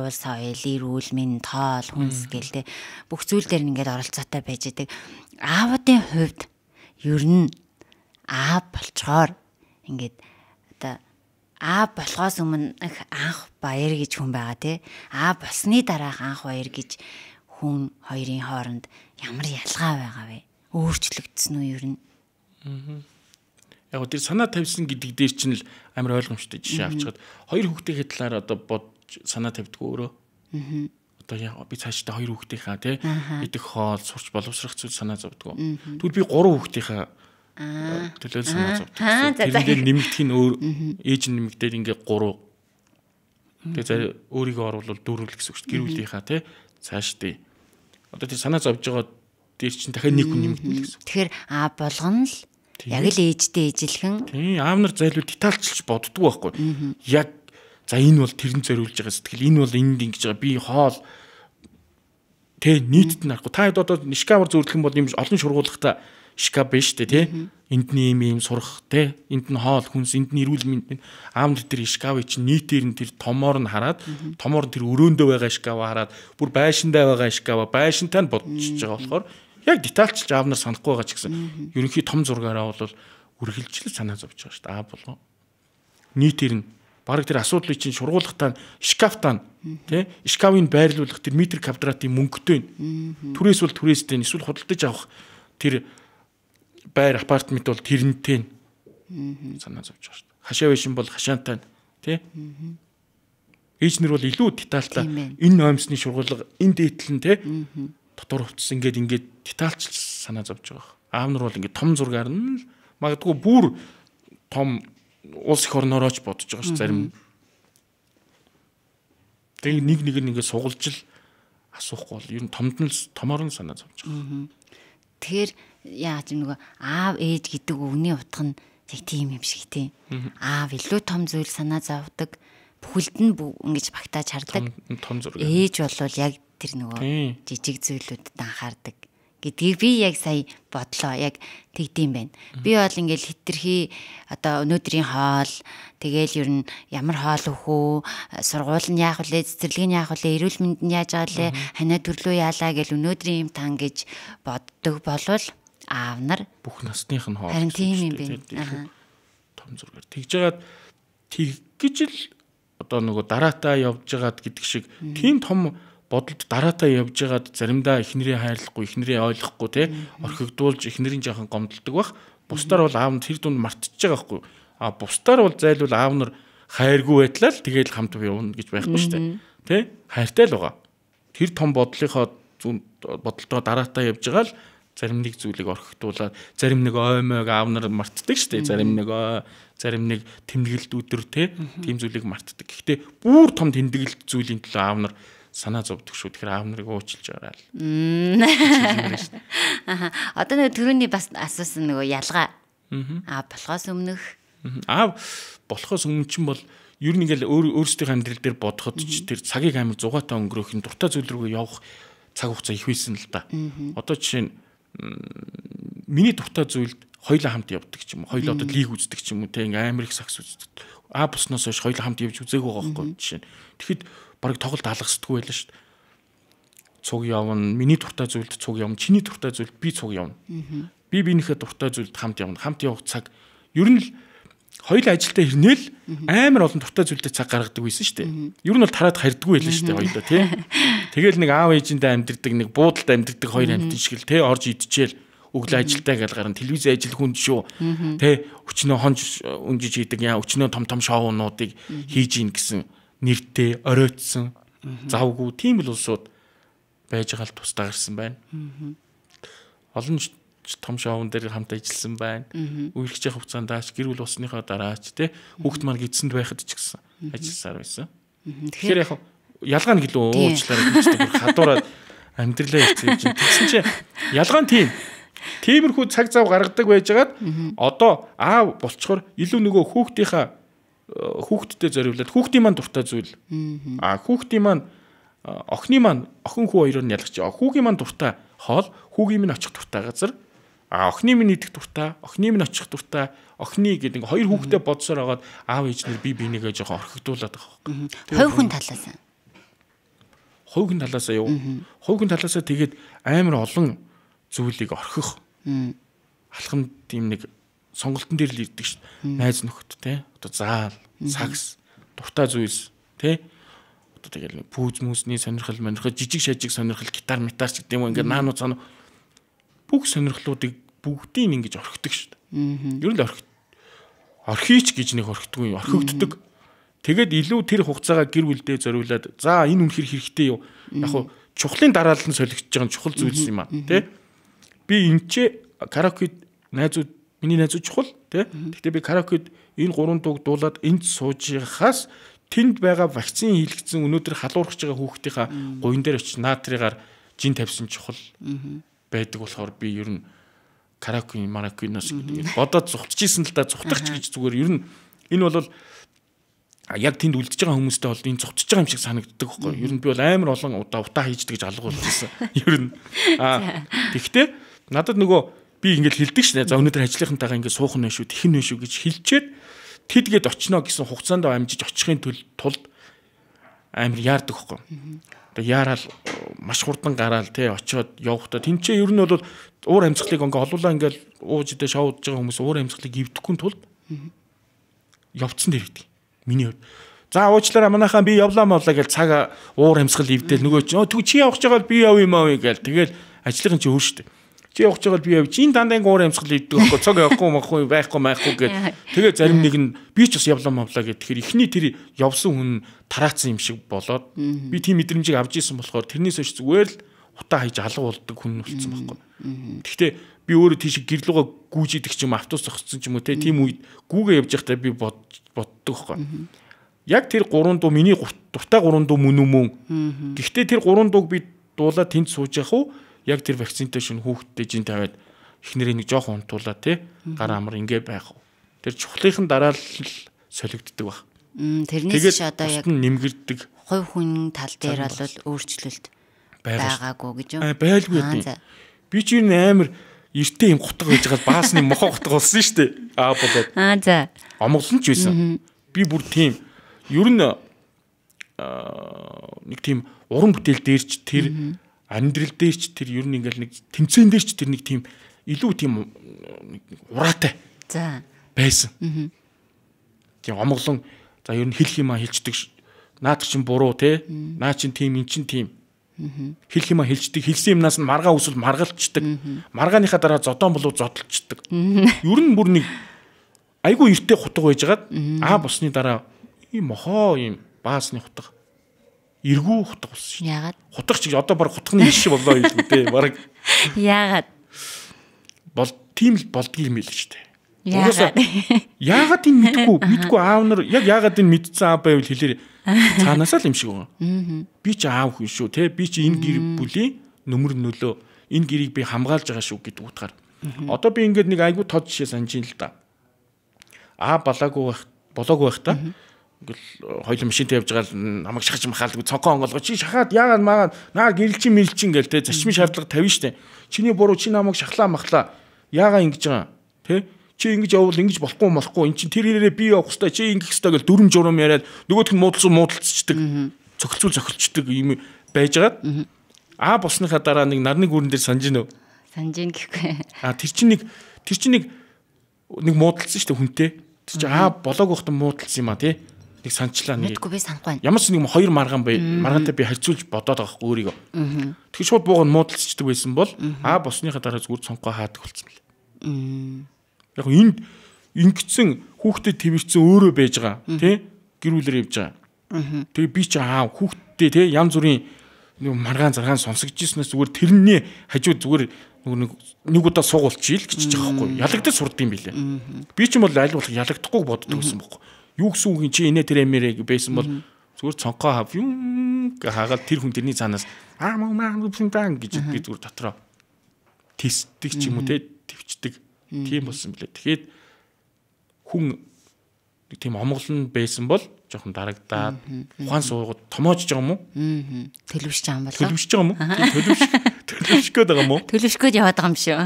соёл эрүүл мэнд тоол хүнс гээл те. Бүх зүйл дээр ингээд оролцоотой байж идэг. Аавуудын хувьд ер нь аав болчоор ингээд одоо аав болохоос өмнө анх баяр гэж хүн байгаа те. Аав болсны дараах анх баяр гэж хүн хоёрын хооронд ямар ялгаа байгаа вэ? Өөрчлөгдсөн үү ер нь? Яг тэр санаа тавьсан гэдэг дээр чинь л амар ойлгомжтой жишээ авчихад хоёр хүүхдийн талаар одоо бодж санаа тавьдгүй өөрөө. Одоо яг би цаашдаа хоёр хүүхдийнхаа тий идэх хоол сурч боловсрох зүйл санаа зовдгоо. Тэгвэл би гурван хүүхдийнхаа төлөөл санаа зовдөг. Тэгээд нэмэгдэх нь өөр ээж нь нэмэгдээд ингээ 3. Тэгээд өөрийгөө оруулал 4 л гэсэн үг шүү дээ. Гэр бүлийнхаа тий цаашдаа. Одоо тэр санаа зовж байгаа дээр чинь дахиад нэг хүн нэмэгдэнэ гэсэн. Тэгэхээр аав болгоно л яг л ээжтэй ижилхэн. Тийм аав нар зайлуу детальчилж боддгоо байхгүй. Яг за энэ бол тэрэн зориулж байгаа сэтгэл, энэ бол энд ингэж байгаа би хоол Тэ нийтэд нь харахгүй. Та хэд одоо шкафаар зөвлөх юм бол юм олон шургуулгатай шкаф байна шүү дээ, тий. Энд нь ийм сурах, тий. Энд нь хоол хүнс, энд нь эрүүл мэнд. Аав нар тэр шкафыг чинь нийтээр нь тэр томоор нь хараад, томоор нь тэр өрөөндөө байгаа шкафаа хараад, бүр байшиндаа байгаа шкафаа байшинтай нь бодчихж байгаа болохоор яг детальчилж аав нар санахгүй байгаа ч гэсэн ерөнхий том зургаараа бол үргэлжлэл санаа зовж байгаа шүү дээ. Аав болго. Нийтээр нь бараг тэр асуудлыг чинь шургуулгатай шкафтаа тий шкафыг байрлуулах тэр метр квадратын мөнгөтэй түрээс бол түрээстэй эсвэл худалдаж авах тэр байр апартмент бол тэрнтэй санаа зовж байгаа шүү дээ. Хашаа байшин бол хашаантай тий ээжнэр бол илүү детальтай энэ ноомсны шургуулга энэ дээдл нь тий дотор хувцас ингээд детальчилж санаа зовж байгаа. Аав нар бол ингээд том зургаар нь магадгүй бүр том улс их орноорооч бодож байгаа ш зарим. Тэгээ нэг ингээд сугалж л асуухгүй бол ер нь томоор нь санаа зовж байгаа. Тэгэхээр яаж юм нөгөө аав ээж гэдэг үгний утга нь яг тийм юм шиг тийм. Аав илүү том зүйл санаа зовдөг. Бүхэлд нь ингэж багтааж хардаг. Том зураг. Ээж бол яг тэр нөгөө жижиг зүйлүүдэд анхаардаг гэдгийг би яг сая бодлоо. Яг тэгдэм байна. Би бол ингээл хитрхи одоо өнөөдрийн хоол тэгээл ер нь ямар хоол өөх үү, сургууль нь яах вэ, цэцэрлэг нь яах вэ, эрүүл мэнд нь яаж байгаа лээ, ханаа төрлөө яалаа гэл өнөөдрийн юм тан гэж боддог болвол аав нар бүх насных нь хоол. Харин тийм юм байна. Том зургаар тэгж жагаад тэгж л одоо нөгөө дараатаа явж байгаад гэдэг шиг тийм том бодолд дараатаа явж байгаад заримдаа эхнэрээ хайрлахгүй, эхнэрээ ойлгохгүй тий орхигдуулж эхнэрийн жоохон гомдолдог бах. Бусдаар бол аав нь тэр дунд мартчихж байгаа байхгүй. А бусдаар бол зайлвал аав нар хайргүй байтлаа л тэгээл хамт явна гэж байхгүй шүү дээ. Тий хайртай л байгаа. Тэр том бодлынхоо бодолдоо дараатаа явж байгаа л зарим нэг зүйлийг орхигдуулаад зарим нэг оймойг аав нар мартдаг шүү дээ. Зарим нэг тэмдэглэлт өдөр тийм зүйлийг мартдаг. Гэхдээ бүр том тэмдэглэлт зүйлийн төлөө аав нар санаа зовдөг шүү. Тэгэхээр аав нарыг уучлж байгаа л. Одоо нэг түрүүний бас асуусан нөгөө ялгаа. Аав болохоос өмнөх. Аав болохоос өмнө чинь бол ер нь ингээл өөрсдийнхөө амьдрал дээр бодоход ч тэр цагийг амар зугаатай өнгөрөөх нь дуртай зүйл рүү явах цаг хугацаа их байсан л да. Одоо жишээ нь миний дуртай зүйлд хоёулаа хамт явдаг ч юм уу. Хоёулаа одоо лиг үздэг ч юм уу. Тэг ингээм амар их сакс үздэг. Аав болсноос хойш хоёулаа хамт явж үзээгүй байгаа байхгүй жишээ нь. Тэгэхэд бараг тоглолт алгасдаггүй байлаа шүү дээ. Цуг явна, миний дуртай зүйлд цуг явна, чиний дуртай зүйлд би цуг явна. Би биенийхээ дуртай зүйлд хамт явна. Хамт явах цаг ер нь л хоёулаа ажилдаа ирнээл амар олон дуртай зүйлдээ цаг гаргадаг байсан шүү дээ. Ер нь бол тараад харьдаггүй байлаа шүү дээ хоёулаа тий. Тэгэл нэг аав ээжиндээ амьдэрдэг, нэг буудалд амьдэрдэг хоёр амьтан шиг л тий орж идчихэл өглөө ажилдаа гэж гарна. Телевизэн ажил хүнд шүү. Тий өчнөө хонж өнжиж хийдэг яа өчнөө том шоунуудыг хийж ийн гэсэн нэртэй оройтсон завгүй тийм л улсууд байж байгаа л тусдаа гарсан байна. Олон том шоун дээр хамт ажилласан байна. Үргэлжлэх хугацаанд аач гэр бүл усныхаа дараач те хүүхд маань гидсэнд байхад ч гэсэн ажилласаар байсан. Тэгэхээр яг ялгаа нь гэлөө уучлаарай гэж хадуураад амьдралаа хийчихсэн чинь тэгсэн чинь ялгаа нь тийм. Тиймэрхүү цаг зав гаргадаг байжгаад одоо аав болчхоор илүү нөгөө хүүхдтэй зориулаад хүүхдийн маань дуртай зүйл. Хүүхдийн маань охины маань охин хүү хоёроор нь ялгч. Хүүгийн маань дуртай хоол, хүүгийн минь очих дуртай газар. Охины минь идэх дуртай, охины минь очих дуртай, охины гэдэг хоёр хүүхдэд бодсоор агаад аав ээжнэр би бинийгээ жоохон орхигдуулаад байгаа юм. Хувь хүн талаасаа. Хувь хүн талаасаа юу? Хувь хүн талаасаа тэгээд амар олон зүйлийг орхих. Алхам тийм нэг сонголтын дээр л ирдэг шүү дээ. Найз нөхөд те. Одоо заал, сакс, дуртай зүйлс те. Одоо тэгэл пүүз мүсний сонирхол, жижиг шажиг сонирхол, гитар, метар ч гэдэг юм ингээд наануу цаануу бүх сонирхлуудыг бүгдийг ингэж орхидог шүү дээ. Ер нь л орхиич гэж нэг орхидгүй, орхигддог. Тэгээд илүү тэр хугацаагаа гэр бүлдээ зориулаад за энэ үнэхэр хэрэгтэй юу? Яг хуу чухлын дараалал нь солигдож байгаа чухал зүйлс юм аа тий. Би энэчээ караокед миний найзууд чухал тий. Гэхдээ би караокед энэ 3 дууг дуулаад энд суужихаас тэнд байгаа вакцин хийлгэсэн өнөөдөр халуурч байгаа хүүхдийнхаа гуйн дээр очиж наатрыгаар жин тавьсан чухал байдаг болохоор би ер нь караоке маракиноос гэдэг бодоод зугтчихсэн л да зугтагч гэж зүгээр ер нь энэ бол яг тэнд үлдэж байгаа хүмүүстэй бол энэ зогтож байгаа юм шиг санагддаг байхгүй. Ер нь би бол амар олон удаа утаа хийждэг гэж алга болчихсон. Ер нь. Тэгвэл надад нөгөө би ингээд хэлдэг шнэ. За өнөөдөр ажлынхантайгаа ингээд суух нь шүү, тэх нь шүү гэж хэлчихэд тэдгээд очино гэсэн хугацаанд амжиж очихын тулд амар яардаг байхгүй. Одоо яарал маш хурдан гараал те очиод явахдаа тэнцээ ер нь бол уур амьсгалыг ингээ олуулаа ингээл ууж идэ шоудж байгаа хүмүүс уур амьсгалыг ивдэхгүй тулд явцсан дээр гэдэг. Миний хувьд. За уучлаарай манайхаа би явлаа мавлаа гэж цаг уур амьсгал ивдээл нөгөө чи явах гэж байгаа би яв юм аа гээл тэгэл ажлын чи өөр штэ. Чи явах гэж байгаа би яв. Чи дандаа уур амьсгал ивдэг байхгүй цог явахгүй байхгүй гэд тэгээ зарим нэг нь би ч бас явлаа мавлаа гэд тэгэхээр эхний тэр явсан хүн тараацсан юм шиг болоод би тийм мэдрэмжийг авч исэн болохоор тэрнээс хойш зүгээр л утаа хийж алга болдог хүн болсон байхгүй. Гэхдээ би өөрөө тийш гэрлүүгээ гүүж идэх ч юм автобус зогссон ч юм уу те тийм үед гүүгээ явж байхдаа би боддог байхгүй. Яг тэр 3 дуу миний дуртай 3 дуу мөн үү? Гэхдээ тэр 3 дууг би дуулаад тэнд сууж явах уу? Яг тэр вакцинтай шин хүүхдтэй жин тавиад эхнэрээ нэг жоохон унтуулаа те гар амар ингээ байх уу? Тэр чухлынхын дараа л солигддог баг. Тэрнээс ч одоо яг нэмгэрдэг хувь хүн тал дээр бол өөрчлөлт байгаагүй гэж юу? Байлгүй дээ. Би ч юм амар эртээ юм гутга байж байгаа баасны мохоо гутга болсон шүү дээ. Болоод. За. Омголон ч байсан. Би бүр тийм ер нь нэг тийм уран бүтээл дээр ч тэр амьдрал дээр ч тэр ер нь ингээл нэг тэмцээн дээр ч тэр нэг тийм илүү тийм ураатай. За. Байсан. Тийм омголон за ер нь хэлэх юм а хэлцдэг. Наад чинь буруу те. Наа чинь тийм эн чинь тийм. Хэлэх юм а хэлцдэг. Хэлсэн юмнаас нь маргаа үсэл маргалцдаг. Маргааныхаа дараа зодон болов зодолчдаг. Ер нь бүр нэг айгүй эртээ хутга байжгаад босны дараа ийм мохоо ийм баасны хутга эргүү хутга болсон шүү. Яагаад? Хутга ч одоо баг хутганы иш болоо юм дээ. Бараг. Яагаад? Тийм л болдгийг юм л шүү дээ. Яагаад? Яагаад энэ мэдгүй аав нар яг яагаад энэ мэдсэн аав байвал хэлээр цаанаасаа л юм шиг байгаа. Би ч аав хүн шүү те. Би ч энэ гэр бүлийн нөмөр нөлөө энэ гэрийг би хамгаалж байгаа шүү гэдэг утгаар. Одоо би ингээд нэг айгүй тод жишээ санаж ин л да. Болоогүй байх та. Ингээл хоёул машинтай явж байгаа намайг шахаж махаалгүй цонхоо онгоолгоо чи шахаад яагаад магаад наар гэрэлчин мэрэлчин гээл те зарчмын шаардлага тавина штэ. Чиний буруу чи намайг шахлаа махлаа. Яагаад ингэж байгаа те? Чи ингэж явбал ингэж болохгүй эн чин тэр ирээрээ би явах хэвээр чи ингэх хэвээр гэл дүрм журам яриад нөгөөх нь муудалцдаг цогцолцдог юм байжгаад босныхаа дараа нэг нарны гүрэн дээр санаж гинөө. Санаж гин гэхгүй. Тэр чинь нэг муудалцсан штэ хүнтэй. Тэр чинь болоог байхдаа муудалцсан юм а тий. Нэг санчлаа нэг. Мэдгүй би санахгүй. Ямар ч нэг хоёр маргаантай би харьцуулж бодоод байгаа хгүй өөрийгөө. Тэгэхээр шууд бууган муудалцдаг байсан бол босныхаа дараа зүгээр цонхоо хаадаг болсон юм. Яг энд ингэсэн хүүхдэд твэрсэн өөрөө байж байгаа тий. Гэр бүлээр явж байгаа. Тэгээ би ч хүүхдтэй тий янз бүрийн маргаан заргаан сонсогдчихснаас зүгээр тэрний хажууд зүгээр нэг удаа суугуулчихъя л гэж байгаа байхгүй. Ялагдаж сурд юм билээ. Би ч юм бол аль болох ялагдахгүй боддог байсан байхгүй. Юу гэсэн үг чи инээ тэр эмэрэг байсан бол зүгээр цонхоо хав юм хаагаад тэр хүн тэрний цаанаас гэж би зүгээр дотроо тестдэг ч юм уу те твчдэг тийм болсон билээ. Тэгэхээр хүн нэг тийм омголон байсан бол жоохон дарагдаад ухаан суугаад томоож байгаа юм уу? Төлөвшөж байгаа юм болоо. Төлөвшөж байгаа юм уу? Төлөвшөх гээд байгаа юм уу? Төлөвшөх гээд яваад байгаа юм шүү.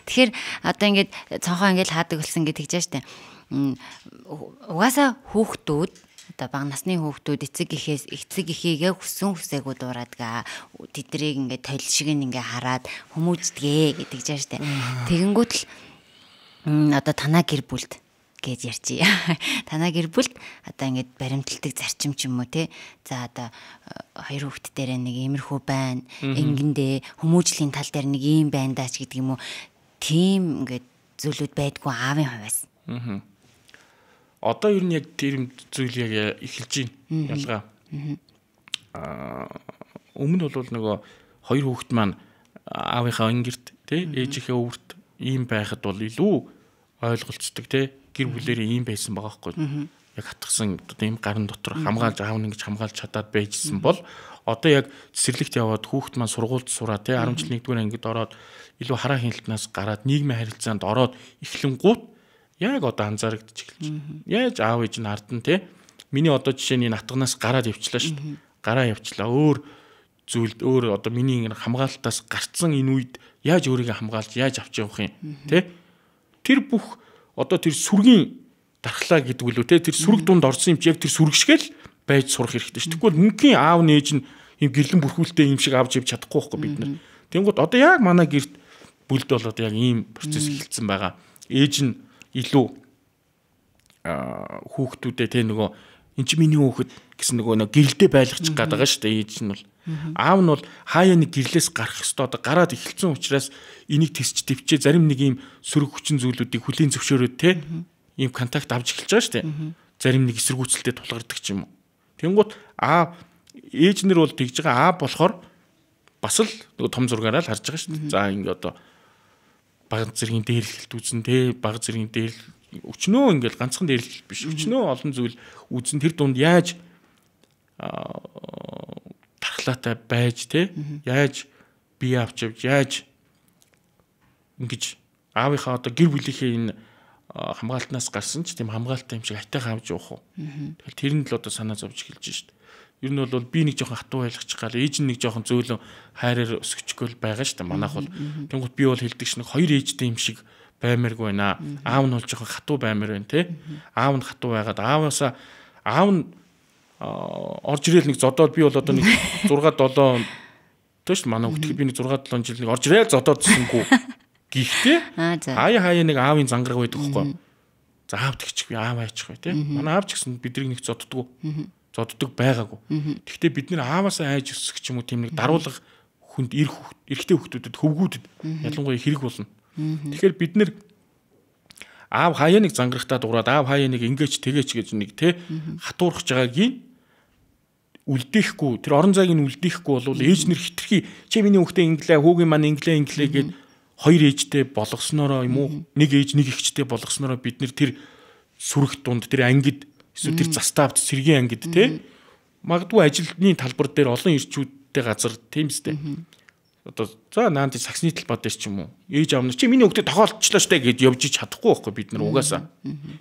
Тэгэхээр одоо ингээд цонхоо ингээд хаадаг болсон гэж тэгж штэ. Угаасаа хүүхдүүд одоо бага насны хүүхдүүд эцэг эхийгээ хүссэн хүсээгүй дуурайдаг. Тэдрийг ингээд тойл шиг ингээд хараад хүмүүждгээ гэдэг жаа штэ. Тэгэнгүүт л одоо танаа гэр бүлд гэж ярьчих. Танаа гэр бүлд одоо ингээд баримталдаг зарчим ч юм уу те. За одоо хоёр хүүхэд дээр нэг иймэрхүү байна. Ингэндээ хүмүүжлийн тал дээр нэг ийм байна даач гэдэг юм уу. Тийм ингээд зүйлүүд байдгүй аавын хувьас. Одоо ер нь яг тэр зүйл яг эхэлж байна. Ялгаа. Өмнө бол нөгөө хоёр хүүхэд маань аавынхаа ингэрт те ээжийнхээ өвөрт ийм байхад бол илүү ойлголцдог те гэр бүлэрээ ийм байсан байгаа байхгүй. Яг хатгсан ийм гарын дотор хамгаалж аав нь ингэж хамгаалж чадаад байжсэн бол одоо яг цэцэрлэгт яваад хүүхэд маань сургуульд сураа те 10 жил 1-р ангид ороод илүү хараа хяналтнаас гараад нийгмийн харилцаанд ороод эхлэнгуут яг одоо анзаарэгдэж эхэлж байна. Яаж аав ээж нь ард нь те миний одоо жишээ нь натганаас гараад явчлаа шүү дээ. Гараа явчлаа. Өөр зүйлд өөр одоо миний ингэ хамгаалтаас гарцсан энэ үед яаж өөрийгөө хамгаалж яаж авч явах юм те? Тэр бүх одоо тэр сүргийн дархлаа гэдэг үлээ те, тэр сүрэг дунд орсон юм чи яг тэр сүрэг шигэл байж сурах хэрэгтэй шүү. Тэгвэл мөнхийн аав нээж нь юм гэрлэн бүрхүүлтэй юм шиг авч явж чадахгүй байхгүй бид нар. Тэнгууд одоо яг манай гэрт бүлд болоод яг ийм процесс эхэлсэн байгаа. Ээж нь илүү хүүхдүүдээ те нөгөө эн чи миний хүүхэд гэсэн нөгөө гэрэлдээ байлгачих гээд байгаа шүү дээ. Ээж нь бол аав нь бол хаяа нэг гэрлээс гарах ёстой одоо гараад эхэлсэн учраас энийг тисч төвчээ зарим нэг ийм сөрөг хүчин зүйлүүдийг хүлийн зөвшөөрөөд те ийм контакт авч эхэлж байгаа шүү дээ. Зарим нэг эсэргүүцэлтэд тулгардаг ч юм уу. Тэнгууд аав ээж нэр бол тэгж байгаа аав болохоор бас л нөгөө том зургаараа л харж байгаа шүү дээ. За ингээ одоо баг зэргийн дээрлэлт үзэн те баг зэргийн дээрлэл өчнөө ингээл ганцхан дээрлэл биш өчнөө олон зүйл үзэн тэр дунд яаж тархлаатай байж те яаж бие авч явж яаж ингэж аавынхаа одоо гэр бүлийнхээ энэ хамгаалтнаас гарсан ч тийм хамгаалтай юм шиг хайтайхан авч явах уу. Тэгэл тэр нь л одоо санаа зовж эхэлж шít. Ер нь бол би нэг жоохон хатуу байлгачих гал ээж нь нэг жоохон зөөлөн хайраар өсгөчгөл байгаа шít. Манайх бол тэнгууд би бол хэлдэг ш нэг хоёр ээжтэй юм шиг баймааргүй байна. Аав нь бол жоохон хатуу баймаар байна те. Аав нь хатуу байгаад ааваасаа аав нь орж ирэл нэг зодоод би бол одоо нэг 6 7 төш манай хүүхэд би нэг 6 7 жил нэг орж ирэл зодоодсангүй. Гэхдээ хаяа нэг аавын зангараг байдаг хөөхгүй. За аав тэгчих би аав аачих бай те. Манай аав ч гэсэн бидрийг нэг зоддгоо. Зоддог байгаагүй. Гэхдээ бид нэр ааваасаа айж өсөх ч юм уу тийм нэг даруулга хүнд эрэгтэй хүүхдүүдэд хөвгүүдэд ялангуяа хэрэг болно. Тэгэхээр бид нэр аав хаяа нэг зангарахтаа дуураад аав хаяа нэг ингээч тэгээч гэж нэг те хатуурах жагаагийн үлдээхгүй тэр орон зайг нь үлдээхгүй бол ээж нэр хитрхи чи миний хүүхдээ инглээ хүүгийн маань инглээ гэд хоёр ээжтэй болгосноороо юм уу нэг ээж нэг эгчтэй болгосноороо бид нэр тэр сүрэг дунд тэр ангид эсвэл тэр застаавт сэргийн ангид те магадгүй ажилтны талбар дээр олон ирчүүдтэй газар тийм сте одоо за наанд саксны талбар дээр ч юм уу ээж аав нар чи миний хүүхдээ тохиолдчихлоо штэ гэж явж чадахгүй байхгүй бид нар угаасаа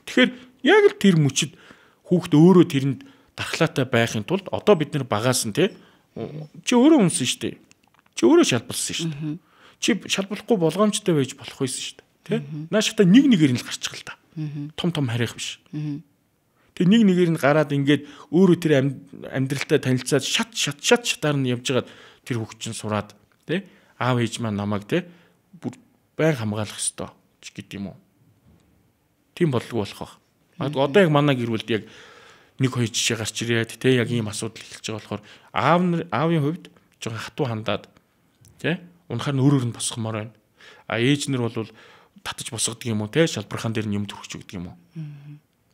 тэгэхээр яг л тэр мөчид хүүхд өөрөө тэрэнд дархлаатай байхын тулд одоо бид нар багаас нь те чи өөрөө унсан штэ чи өөрөө шалбалсан штэ чи шалбалахгүй болгоомжтой байж болох байсан штэ те нааштай нэг нэгээр нь л гарчих л та том харих биш тэг нэг нэгээр нь гараад ингээд өөрөө тэр амьдралтай танилцаад шатаар нь явж байгаад тэр хөгчин сураад тэ аав ээж маань намайг тэ бүр байн хамгаалах ёстой ч гэдэг юм уу. Тийм бодлого болох баг. Одоо яг манай гэр бүлд яг нэг хоёр жишээ гарч ирээд тэ яг ийм асуудал эхэлж байгаа болохоор аавын хувьд жоохон хатуу хандаад тэ унахаар нь өөрөөр нь босгомоор байна. А ээж нар бол татаж босгодог юм уу тэ шалбархан дээр нь юм төрчих өгдөг юм уу.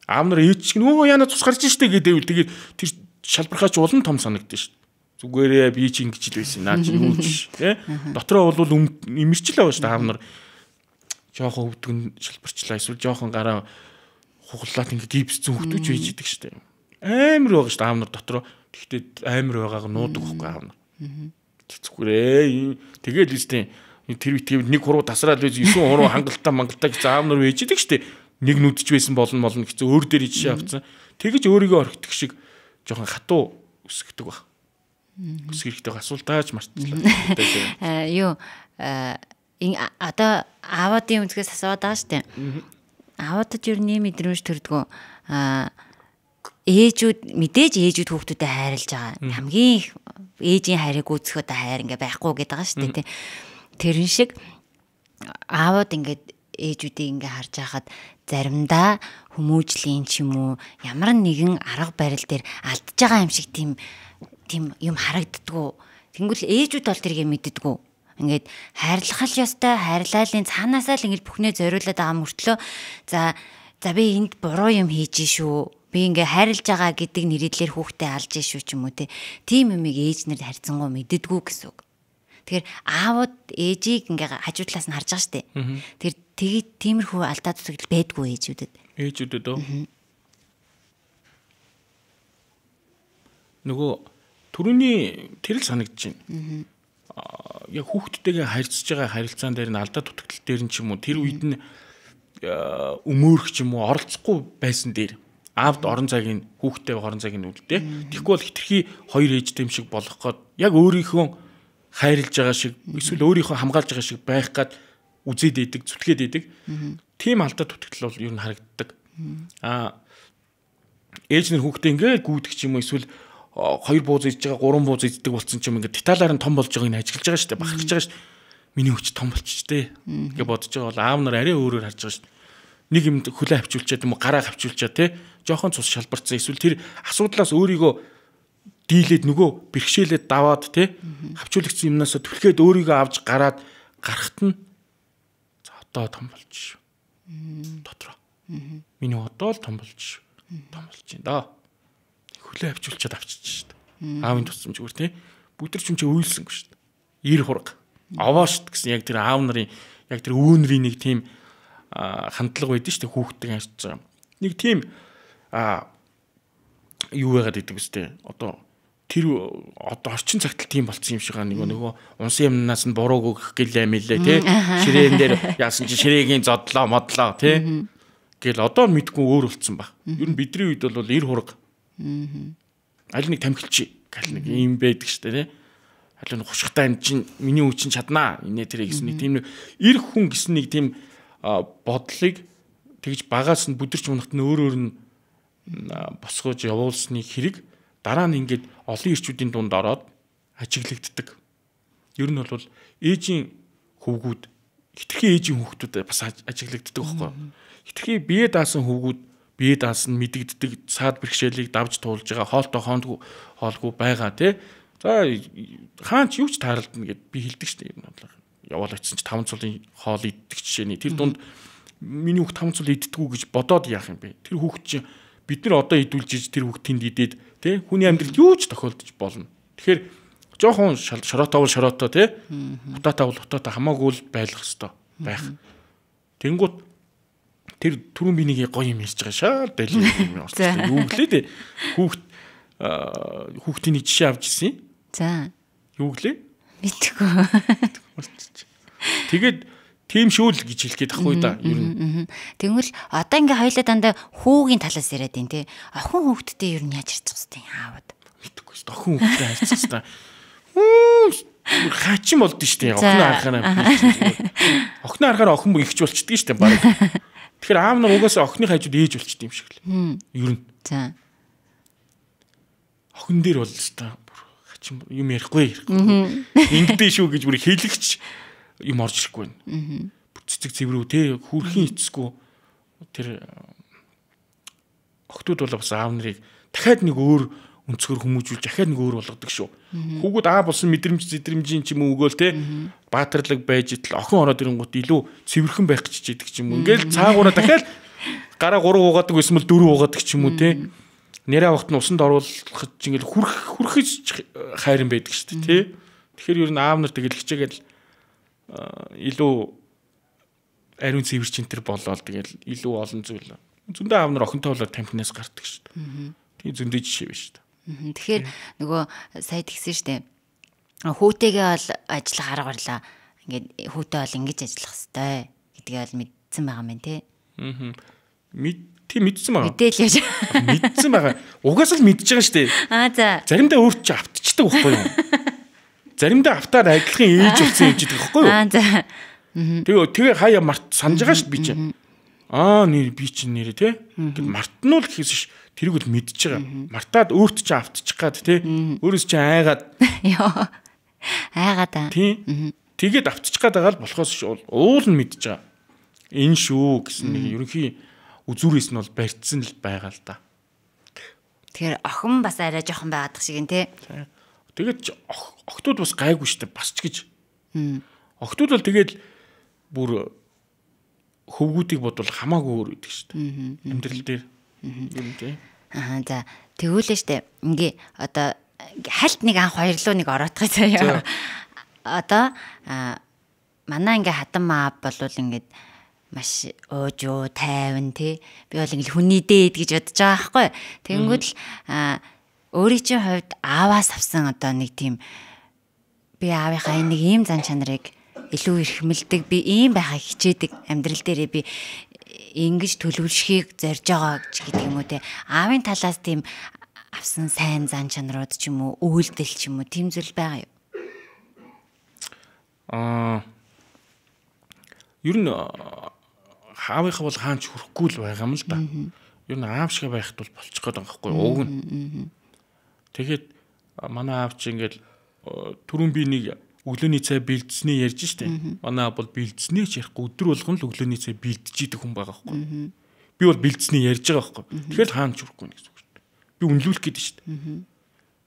Аав нар ээж чинь өө яна тус гарч штэ гэдэг. Тэгээд тэр шалбархаа ч улан том санагдсан штэ. Зүгээрээ би чи ингэж л байсан. Наа чи юу ч тий. Дотроо бол имэрчл байгаа штэ аав нар. Жохон өвдгөн шалбарчлаа эсвэл жохон гараа хуглаад ингэ гипсцэн хөвтөж байж идэг штэ. Амар байгаа штэ аав нар дотроо. Гэхдээ амар байгааг нуудаг байхгүй аав нар. Зүгээрээ тэгэл үстэй тэр нэг хуруу тасраад байж 9 хуруу хангалттай гэж аав нар байж идэг штэ. Нэг нүдч байсан болно гэсэн өөр дээр жишээ авцсан. Тэгэж өөрийгөө орхидог шиг жоохон хатуу өсгдөг баг. Өсгөх хэрэгтэй асуултаач мартлаа. Юу одоо аавуудын үнцгээс асууад байгаа штэ. Аавуудад юу нэг мэдрэмж төрдгөө ээжүүд хүүхдүүдэд хайрлаж байгаа. Хамгийн их ээжийн хайрыг үүсгэх одоо хайр ингээ байхгүй гэдэг байгаа штэ тий. Тэрэн шиг аавууд ингээд ээжүүдийг ингээ харж байхад заримдаа хүмүүжлийн ч юм уу ямар нэгэн арга барил дээр алдж байгаа юм шиг тийм юм харагддгүү. Тэнгүүл ээжүүд бол тэргээ мэддэггүй. Ингээд хайрлах л ёстой, хайрлалын цаанаасаа л ингээд бүхнээ зориулаад байгаа мөртлөө за би энд буруу юм хийж шүү. Би ингээ хайрлаж байгаа гэдэг нэрэлээр хүүхдээ алж шүү ч юм уу тийм юмыг ээж нар харьцангуй мэддэггүй гэсэн үг. Тэгэхээр аавууд ээжийг ингээ хажуудлаас нь харж байгаа штэ. Тэр тэгээд тиймэрхүү алдаа тусагл байдгүй ээжүүдэд. Ээжүүдэд оо. Нөгөө түрүүний тэрл санагдаж байна. Яг хүүхдтэйгээ харьцаж байгаа харилцаан дээр нь алдаа дутагдал дээр нь ч юм уу тэр үед нь өмөөрөх ч юм уу оролцохгүй байсан дээр Аавд орон зайгийн хүүхдтэй орон зайгийн үлдээ. Тэгэхгүй бол хитрхи хоёр ээжтэй юм шиг болох гээд яг өөрийнхөө хайрлаж байгаа шиг эсвэл өөрийнхөө хамгаалж байгаа шиг байх гээд үзээд идэг, зүтгээд идэг. Тийм алдаа түтгэл бол ер нь харагддаг. Ээж нар хүүхдээ ингээд гүйдэг ч юм уу эсвэл 2 бууз идж байгаа 3 бууз иддэг болсон ч юм ингээд деталаар нь том болж байгааг нь ажиглаж байгаа шүү дээ. Бахархаж байгаа шүү дээ. Миний хүч том болчихжээ гэж бодож байгаа бол аав нар арай өөрөөр харж байгаа шүү дээ. Нэг юм хөлөө авчулчаад юм уу гараа авчулчаад те жоохон цус шалбарцсан эсвэл тэр асуудлаас өөрийгөө дийлээд нөгөө бэрхшээлээд даваад те авчуулагдсан юмнаас түлхээд өөрийгөө авч гараад гарахт нь за одоо том болж шүү. Дотроо. Миний одоо л том болж шүү. Том болж байна да. Хөлөө авчулчаад авчиж шүү дээ. Аавын тусламжгүй те бүдэр чүмчээ уйлсангүй шүү дээ. Ир хург. Аваа шүү гэсэн яг тэр аав нарын яг тэр өвнөрийн нэг тийм хандлага байдаг шүү дээ хүүхдтэй харьцаж байгаа. Нэг тийм юу байгаад идэг үстэй. Одоо орчин цагт тийм болцсон юм шиг нөгөө унсан юмнаас нь бурууг өгөх гэлээ мэлээ тий. Ширээн дээр яасан чи ширээгийн зодлоо модлоо тий. Гэл одоо мэдгүй өөр болцсон баг. Ер нь бидний үед бол ир хург. Аль нэг тамхилчи гэл нэг юм байдаг шүү дээ тий. Аль нэг хушигтай энэ чинь миний үе чинь чаднаа. Инээ тэрэ гэсэн нэг тийм нэг ир хүн гэсэн нэг тийм бодлыг тэгж багаас нь бүдэрч унахт нь өөр нь босгож явуулсны хэрэг дараа нь ингээд олон ирчүүдийн дунд ороод ажиглагддаг. Ер нь бол ээжийн хөвгүүд хитрхи ээжийн хүүхдүүд бас ажиглагддаг байхгүй юу? Хитрхи бие даасан хөвгүүд бие даасан мэдэгддэг саад бэрхшээлийг давж туулж байгаа хоолтой хоолгүй байгаа тий. За хаач юу ч таарлдана гэд би хэлдэг шүү дээ. Ер нь бол яваал очсон чи 5 цулын хоол иддэг жишээний тэр дунд миний хүүхд 5 цул иддэггүй гэж бодоод яах юм бэ? Тэр хүүхд чинь бид нар одоо идүүлж иж тэр хүүхд тэнд идээд тий хүний амьдралд юу ч тохиолдож болно. Тэгэхээр жоохон шороотоо тий утаатаа хамаагүй л байлгах хэвээр байх. Тэнгүүт тэр түрүүн би нэг гоё юм ярьж байгаа шаа дали юм орчихсон. Юу гэлээ дээ. Хүүхдийн жишээ авч ирсэн. За. Юу гэлээ? Мэдгүй. Тэгээд тийм шүү л гэж хэлгээд ахгүй да. Ер нь. Тэгвэл одоо ингээ хоёлаа дандаа хүүгийн талаас яриад байна те. Охин хүүхдтэй ер нь яаж харьцах хэвтэй аавад. Мэдгүй шүү. Охин хүүхдтэй харьцах хэвтэй. Хаачин болдсон шүү дээ. Охин харахаараа. Охин харахаараа охин ихч болчдөг шүү дээ баг. Тэгэхээр аав нар угаасаа охины хажууд ээж болчдөг юм шиг л. Ер нь. За. Охин дээр бол хэвтэй юм ярихгүй. Ингэдэй шүү гэж бүр хэлэгч юм орж ирэхгүй байна. Цэцэг цэврүү те хүрхийн эцэсгүй тэр охтууд бол бас аав нарыг дахиад нэг өөр өнцгөр хүмүүжүүлж дахиад нэг өөр болгодог шүү. Хүүгүүд аав болсон мэдрэмж зэдрэмжийн ч юм уу өгөөл те баатарлаг байж итл охин ороод ирэнгүүт илүү цэвэрхэн байх гэж чийдэг ч юм уу. Ингээл цаагаараа дахиад гараа 3 угаадаг байсан бол 4 угаадаг ч юм уу те. Нэрээ вахт нь усанд оруулах чинь ингээл хүрхэж хайрын байдаг шүү дээ тий. Тэгэхээр ер нь аав нар тэгэл хичээгээл илүү ариун цэвэрчин тэр болоод тэгэл илүү олон зүйл. Зөндөө аав нар охинтой болоод тамхинаас гардаг шүү дээ. Тийм зөндөө жишээ байна шүү дээ. Тэгэхээр нөгөө сая тэгсэн шүү дээ. Хүүтэйгээ бол ажиллах арга барлаа. Ингээд хүүтэй бол ингэж ажиллах хэвээр гэдгээ бол мэдсэн байгаа юм тий. Тийм мэдсэн байгаа. Мэдээл яаж. Мэдсэн байгаа. Угаасаа л мэдж байгаа шүү дээ. За. Заримдаа өөр чи автчихдаг байхгүй юу? Заримдаа автаад адилхан ээж болсон юм жидэг байхгүй юу? За. Тэгээ хаяа март санаж байгаа шүү дээ би чи. Нэр би чи нэрээ те. Гэт мартнуул гэхээс ш тэрийг л мэдж байгаа. Мартаад өөрт чи автчих гад те. Өөрөөс чи айгаад. Йоо. Айгаад аа. Тийм. Тэгээд автчих гад байгаа л болохоос уул нь мэдж байгаа. Энэ шүү гэсэн нэг ерөнхий үзүүрээс нь бол барьцсан л байгаа л да. Тэгэхээр охин бас арай жоохон байгаадах шиг юм те. Тэгээд охтууд бас гайгүй штэ бас ч гэж. Охтууд бол тэгээд бүр хөвгүүдийг бодвол хамаагүй өөр гэдэг штэ. Амьдрал дээр. Юм те. За тэгүүлээ штэ. Ингээ одоо хальт нэг анх хоёрлоо нэг ороотгой заяа. Одоо манай ингээ хатан маав болвол ингээд маш оожоо тайван тий би бол ингээл хүний дээд гэж бодож байгаа байхгүй. Тэнгүүд л өөрийн чинь хувьд ааваас авсан одоо нэг тийм би аавынхаа нэг ийм зан чанарыг илүү эрхмэлдэг би ийм байхыг хичээдэг амьдрал дээрээ би ингэж төлөвлөшхийг зорж байгаа гэдэг юм уу те. Аавын талаас тийм авсан сайн зан чанарууд ч юм уу, үйлдэл ч юм уу, тийм зүйл байгаа юу? Ер нь аавынхаа бол хаач хүрэхгүй л байгаа юм л да. Ер нь аав шиг байхад бол болчих гээд байгаа байхгүй уг нь. Тэгээд манай аав чи ингээл түрүүн би нэг өглөөний цай бэлдсэний ярьж штэ. Манай аав бол бэлдсэний ч ярихгүй өдөр болгон л өглөөний цай бэлдэж идэх хүн байгаа байхгүй. Би бол бэлдсэний ярьж байгаа байхгүй. Тэгэхээр хаач хүрэхгүй гэсэн үг шүү дээ. Би үнэлүүлэх гээд штэ.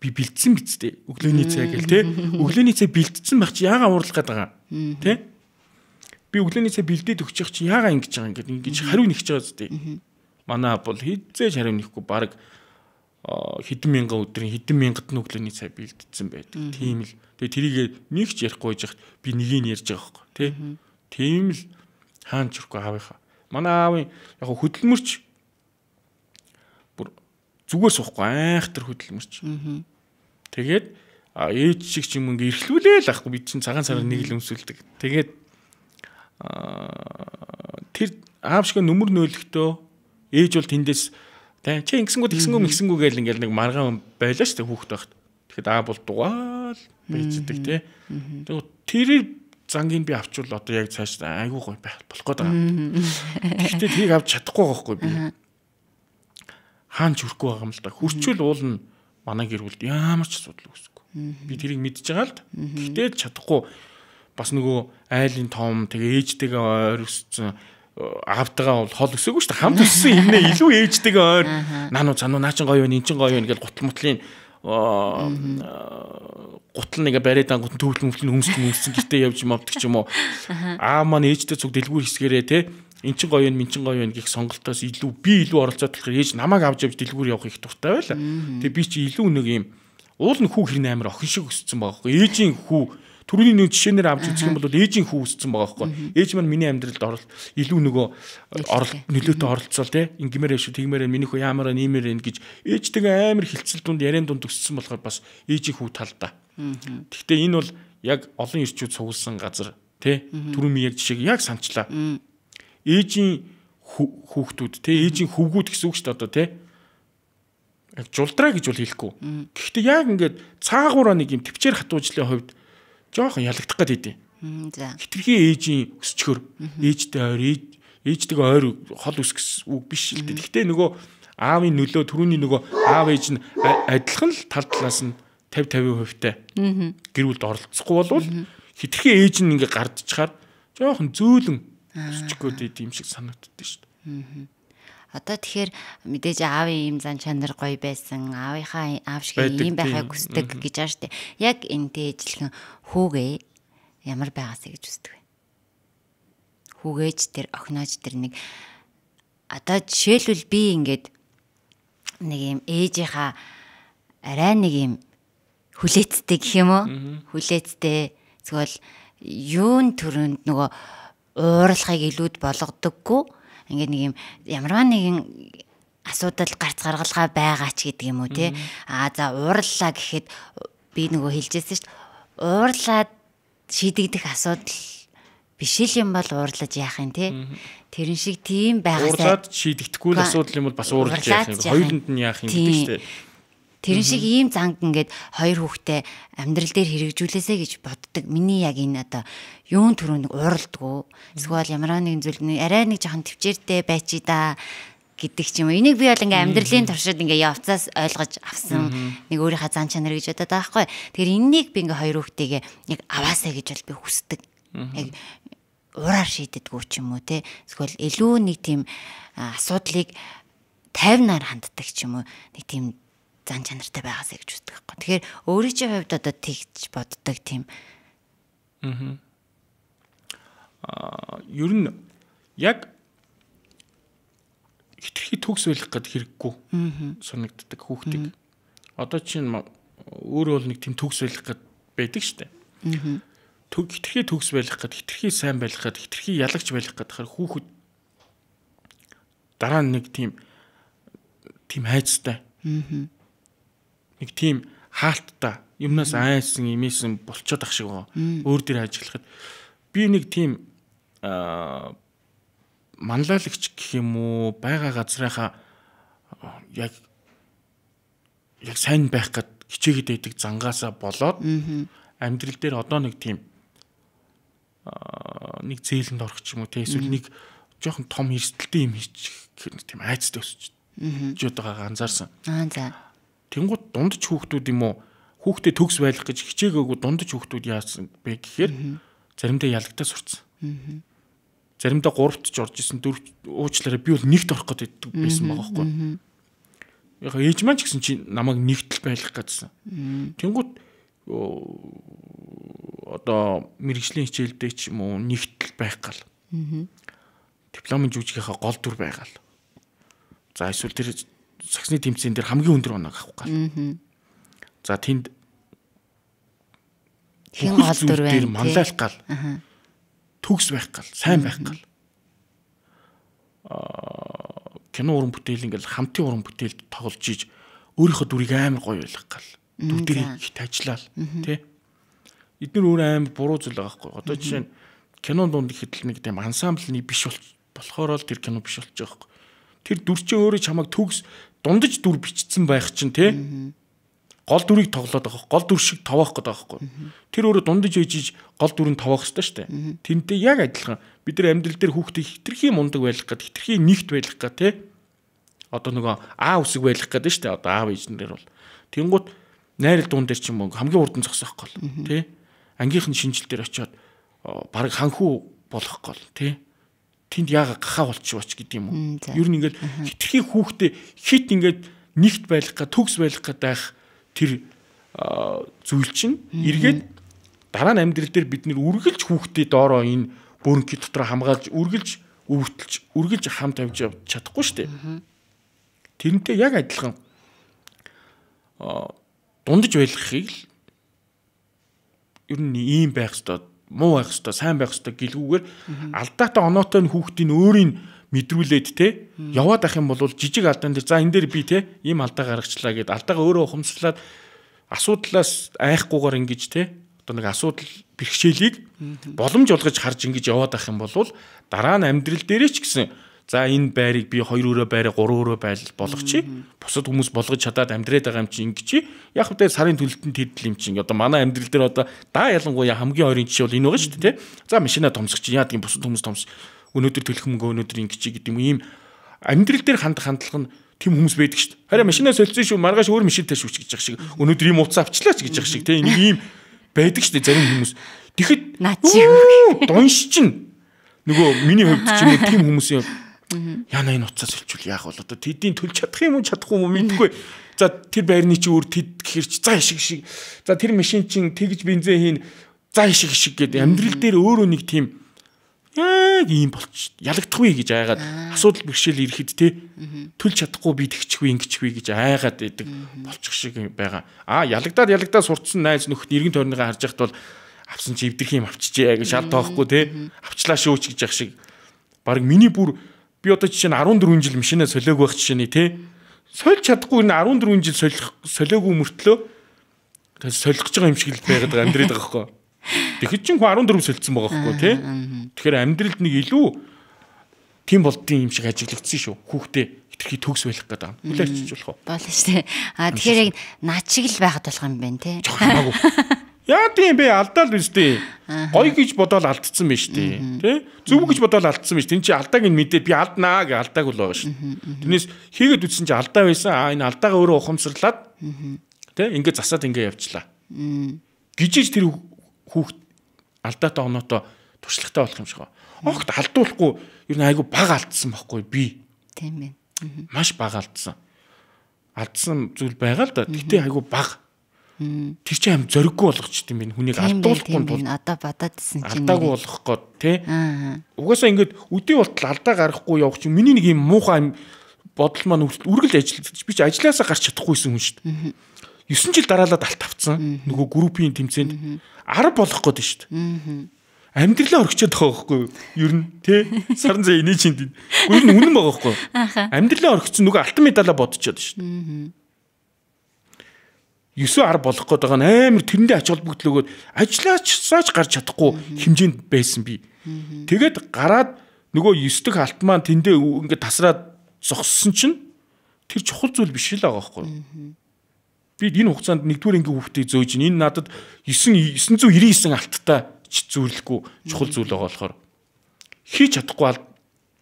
Би бэлдсэн бицтэй өглөөний цай гэл те. Өглөөний цай бэлдсэн байх чи яагаад уурлах гээд байгаа те. Би өглөөний цай бэлдээд өгчих чи яагаад ингэж байгаа ингэж хариу нэгж байгаа зү. Манай бол хизээж хариу нэхгүй баг хэдэн мянган өдрийн хэдэн мянгад нь өглөөний цай бэлдсэн байдаг. Тийм л. Тэгээ тэрийг нэг ч ярихгүй яж хат би нэгийг ярьж байгаа байхгүй тий. Тийм л хаан чирхгүй аавынхаа. Манай аавын яг хөдөлмөрч бүр зүгээр суухгүй айхтар хөдөлмөрч. Тэгээд ээж шиг ч юм ингээ эрхлүүлээл ахгүй бид чинь цагаан сараар нэг л өмсүүлдэг. Тэгээд тэр аав шиг нүмер нөөлөхдөө ээж бол тэндээс чи ингэсэнгүү гээл ингээл нэг маргаан байлаа шүү дээ хүүхэд байхад. Тэгэхэд аав бол дугаал байцдаг тий. Тэгээд тэр зангийг би авчвал одоо яг цааш айгүй гоё байх болох гээд байгаа. Гэхдээ тийг авч чадахгүй байгаа хгүй би. Хаан ч хүрхгүй байгаа юм л да. Хүрчүүл уулна манай гэр бүлд ямар ч асуудал үүсэхгүй. Би тэрийг мэдж байгаа л да. Гэхдээ чадахгүй бас нөгөө айлын том тэгээ ээжтэйгээ ойр өссөн аавтайгаа бол хол өсөөгүй шүү дээ. Хамт өссөн юмнээ илүү ээжтэйгээ ойр наану цануу наа чин гоё юу, эн чин гоё юу ингээл гутал мутлын гутал нэгэ бариад ангууд төвлөн өмссөн гэртээ явж мовдөг ч юм уу. Аав маань ээжтэй цуг дэлгүүр хэсгэрээ те эн чин гоё юу, мен чин гоё юу гэх сонголтоос илүү би илүү оролцоод болохоор ээж намайг авч явж дэлгүүр явах их дуртай байла. Тэгээ би чи илүү нэг юм уул нь хүү хэрнээ амар охин шиг өссөн байгаа байхгүй. Ээжийн хүү түрүүний нэг жишээнээр авч үзэх юм бол ээжийн хүү өссөн байгаа байхгүй. Ээж маань миний амьдралд илүү нөгөө нөлөөтэй оролцоол те ингэмээр шүү тэгмээр миний хүү ямар нэмэр энэ гэж ээжтэйгээ амар хилцэл дунд яриан дунд өссөн болохоор бас ээжийн хүү талдаа. Гэхдээ энэ бол яг олон ирчүүд суулсан газар те түрүүний яг жишээг яг санчлаа. Ээжийн хүүхдүүд те ээжийн хөвгүүд гэсэн үг шүү дээ одоо те яг жулдраа гэж бол хэлэхгүй. Гэхдээ яг ингээд цаагаараа нэг юм төвчээр хатуужлын хувьд жоохон ялагдах гээд идэв. За. Хитрхи ээжийн өсчгөр ээжтэй ойр ээжтэйгээ ойр хол үс үг биш л дээ. Гэхдээ нөгөө аавын нөлөө түрүүний нөгөө аав ээж нь адилхан л тал талаас нь 50% та гэр бүлд оролцохгүй болвол хитрхи ээж нь ингээ гардчихаар жоохон зөөлөн өсчгөөд идэв юм шиг санагддаг шүү дээ. Одоо тэгэхээр мэдээж аавын ийм зан чанар гоё байсан, аав шиг ийм байхыг хүсдэг гэж байгаа шүү дээ. Яг энтэй ижилхэн хүүгээ ямар байгаасаа гэж үздэг вэ? Хүүгээж тэр охинооч тэр нэг одоо жишээлбэл би ингээд нэг юм ээжийнхаа арай нэг юм хүлээцтэй гэх юм уу? Хүлээцтэй эсвэл юун төрөнд нөгөө ууралхыг илүүд болгодоггүй ингээд нэг юм ямарваа нэгэн асуудал гарц гаргалгаа байгаа ч гэдэг юм уу тий. За уурлаа гэхэд би нөгөө хэлжсэн шүү дээ. Уурлаад шийдэгдэх асуудал биш л юм бол уурлаж яах юм тий. Тэрэн шиг тийм байгаасаа уурлаад шийдэгдэхгүй л асуудал юм бол бас уурлаж яах юм. Хоёуланд нь яах юм гэдэг шүү дээ. Тэрэн шиг ийм занг ингээд хоёр хүүхдээ амьдрал дээр хэрэгжүүлээсэ гэж боддог. Миний яг энэ одоо юун төрөнд ууралдгүй. Эсвэл ямар нэгэн зүйл арай нэг жоохон төвчээртэй байчи да гэдэг ч юм уу. Энийг би бол ингээ амьдралын туршид ингээ явцаас ойлгож авсан нэг өөрийнхөө зан чанар гэж бодоод байгаа байхгүй. Тэгэхээр энэнийг би ингээ хоёр хүүхдээгээ яг аваасаа гэж бол би хүсдэг. Яг ураар шийддэггүй ч юм уу те. Эсвэл илүү нэг тийм асуудлыг тайвнаар ханддаг ч юм уу. Нэг тийм зан чанартай байгаасаа гэж үздэг байхгүй. Тэгэхээр өөрийн чинь хувьд одоо тэгж боддог тийм. Ер нь яг хитрхи төгс байх гээд хэрэггүй санагддаг хүүхдийг. Одоо чинь өөрөө бол нэг тийм төгс байх гээд байдаг штэ. Хитрхи төгс байх гээд хитрхи сайн байх гээд хитрхи ялагч байх гээд хахаар хүүхэд дараа нь нэг тийм хайцтай. Нэг тийм хаалттай юмнаас айсан имээсэн болцоод ах шиг байгаа. Өөр дээр ажиллахад би нэг тийм манлайлагч гэх юм уу байгаа газрынхаа яг сайн байх гэд хичээгээд байдаг зангаасаа болоод амьдрал дээр одоо нэг тийм нэг зээлэнд орох ч юм уу те эсвэл нэг жоохон том эрсдэлтэй юм хийчих тийм айцтай өсч байгааг анзаарсан. За. Тэнгууд дундч хүүхдүүд юм уу хүүхдээ төгс байлгах гэж хичээгөөгүй дундч хүүхдүүд яасан бэ гэхээр заримдаа ялгтаа сурцсан. Заримдаа 3-т ч орж исэн 4 уучлаарай би бол 1-т орох гэдэг байсан байгаа байхгүй. Яг ээж маань ч гэсэн чи намайг 1-т л байлгах гэсэн. Тэнгууд одоо мэрэгжлийн хичээлдээ ч юм уу 1-т л байх гал. Дипломын жүжигийнхаа гол дүр байгаа л. За эсвэл тэр саксны тэмцээн дээр хамгийн өндөр оног авах гал. За тэнд хин гол дүр байна. Манлайлах гал. Төгс байх гал, сайн байх гал. Кино уран бүтээл ингээл хамтын уран бүтээлд тоглож иж өөрийнхөө дүрийг амар гоё байлгах гал. Дүрийг ихт ажиллаал, тий. Эдгээр өөр амар буруу зүйл байгаа байхгүй. Одоо жишээ нь кинон дунд ихэд л нэг тийм ансамблны биш болохоор л тэр кино биш болж байгаа байхгүй. Тэр дүр чинь өөрөө чамайг төгс дундаж дүр бичсэн байх чинь тий. Гол дүрийг тоглоод байгаа. Гол дүр шиг товоох гэдэг байгаа байхгүй. Тэр өөрөө дундаж ээжиж гол дүрийг товоох хэрэгтэй шүү дээ. Тэнтэй яг адилхан бид нар амьдрал дээр хүүхдийг хитрхи мундаг байлгах гэдэг, хитрхи нэгт байлгах гэдэг тий. Одоо нөгөө аа үсэг байлгах гэдэг шүү дээ. Одоо аав ээжнэр бол. Тэнгууд найрал дуун дээр ч юм уу хамгийн урд нь зогсоох гол тий. Ангийнхны шинжил дээр очиод баг ханхүү болох гол тий. Тэнд яага гахаа болчихвоч гэдэг юм уу. Ер нь ингээд хитрхи хүүхдээ хит ингээд нэгт байлгах гэдэг, төгс байлгах гэдэг тэр зүйл чинь эргээд дараа нь амьдрал дээр бид нэр үргэлж хүүхдээ доороо энэ бөөнки дотор хамгаалж үргэлж өвөлтөлж үргэлж хам тавьж чадахгүй шүү дээ. Тэрнтэй яг адилхан дундаж байлгахыг л ер нь ийм байх ёстой, муу байх ёстой, сайн байх ёстой гэлгүүгээр алдаатай оноотой хүүхдийн өөрийн мэдрүүлээд те яваад ах юм бол жижиг алдаан дээр за энэ дээр би те ийм алдаа гаргачлаа гэд алдаага өөрөө ухамсарлаад асуудлаас айхгүйгээр ингэж те одоо нэг асуудал бэрхшээлийг боломж олгож харж ингэж яваад ах юм бол дараа нь амьдрал дээрээ ч гэсэн за энэ байрыг би 2 өрөө байраа 3 өрөө байл болгочих. Бусад хүмүүс болгож чадаад амьдраад байгаа юм чи ингэж яг хөтэ сарын төлөлтөнд тэдл юм чи одоо манай амьдрал дээр одоо даа ялангуяа хамгийн ойрын жишээ бол энэ байгаа шүү дээ те. За машина томсгоч яадаг юм бусад хүмүүс томс өнөөдөр төлөх мөнгө өнөөдөр ингэж гэдэг юм ийм амьдрал дээр хандах хандлага нь тийм хүмүүс байдаг шүү дээ. Харин машинаа солилцсон шүү маргааш өөр машинтай шүүч гэж байгаа шиг өнөөдөр ийм утас авчлаач гэж байгаа шиг те энийг ийм байдаг шүү дээ зарим хүмүүс. Тэгэхэд дунш чинь нөгөө миний хувьд ч юм уу тийм хүмүүсийн яна энэ утсаа солилцвол яах вэ? Одоо тэдийн төлж чадах юм уу чадахгүй юм мэдгүй. За тэр байрны чи өөр тэд гэхэр чи за шиг. За тэр машин чин тэгж бензин хийн за шиг гэдэг амьдрал дээр өөрөө нэг тийм яг ийм болч ялагдахгүй гэж айгаад асуудал бэрхшээл ирэхэд те төлж чадахгүй би тэгчихгүй ингэчихгүй гэж айгаад байдаг болчих шиг байгаа. Ялагдаад сурцсан найз нөхд эргэн тойрныгаа харж яхад бол авсан чи эвдэрх юм авчижээ гэж шал тоохгүй те авчлаа шөөч гэж ах шиг баг миний бүр би одоо жишээ нь 14 жил машинаа солиог байх жишээ нь те сольж чадахгүй энэ 14 жил солиогүй мөртлөө солих гэж байгаа юм шиг л байгаад байгаа амьдраад байгаа хөөхгүй. Тэгэхэд чинь 14 солилцсон байгаа хөөхгүй те. Тэгэхээр амьдралд нэг илүү тийм болдгийн юм шиг ажиглагдсан шүү. Хүүхдээ хитрхи төгс байх гэдэг юм. Хүлээч болох уу? Болно шүү дээ. Тэгэхээр яг наад шиг л байхад болох юм байна те. Яа тийм бэ алдаал биз дээ. Гоё гэж бодоод алдсан байж тээ. Тэ? Зөв гэж бодоод алдсан байж. Тин чи алдааг нь мэдээд би алднаа гэж алдааг л байгаа шүү. Тэрнээс хийгээд үтсэн чи алдаа байсан. Энэ алдаага өөрөө ухамсарлаад тэ ингээд засаад ингээд явчлаа. Гижиж тэр хүүхд алдаатай оноотой туршлагатай болох юм шиг байна. Огт алдуулахгүй ер нь айгу бага алдсан байхгүй би. Тийм ээ. Маш бага алдсан. Алдсан зүйл байгаа л да. Гэтэ айгу бага. Тэр чинь аим зориггүй болгочт юм байна. Хүнийг алдуулахгүй бол одоо бодоодсэн чинь алдаагүй болгох гээд тий. Угаасаа ингээд өдөө болтол алдаа гаргахгүй явах чинь миний нэг юм муухай бодол маань үргэлж ажиллаж би чи ажилласаа гарч чадахгүйсэн хүн шүү дээ. 9 жил дараалаад алт авцсан. Нөгөө группийн тэмцээнд 10 болох гээд шүү дээ. Амьдралаа орхичод байгаа байхгүй юу? Ер нь тий. Саран зэ инээ чинь. Ер нь үнэн байгаа байхгүй юу? Амьдралаа орхицсан нөгөө алтан медалаа бодчиход шүү дээ. 9-10 болох гээд байгаа нь амар тэрэндээ ач холбогдлогоод ажиллаач гарч чадахгүй хэмжээнд байсан би. Тэгээд гараад нөгөө 9 дэх алт маань тэндээ ингээд тасраад зогссон чинь тэр чухал зүйл биш л байгаа байхгүй. Би энэ хугацаанд 1-р ангийн хүүхдийг зөөж энэ надад 999 алттай зөөрлөхгүй чухал зүйл байгаа болохоор хийж чадахгүй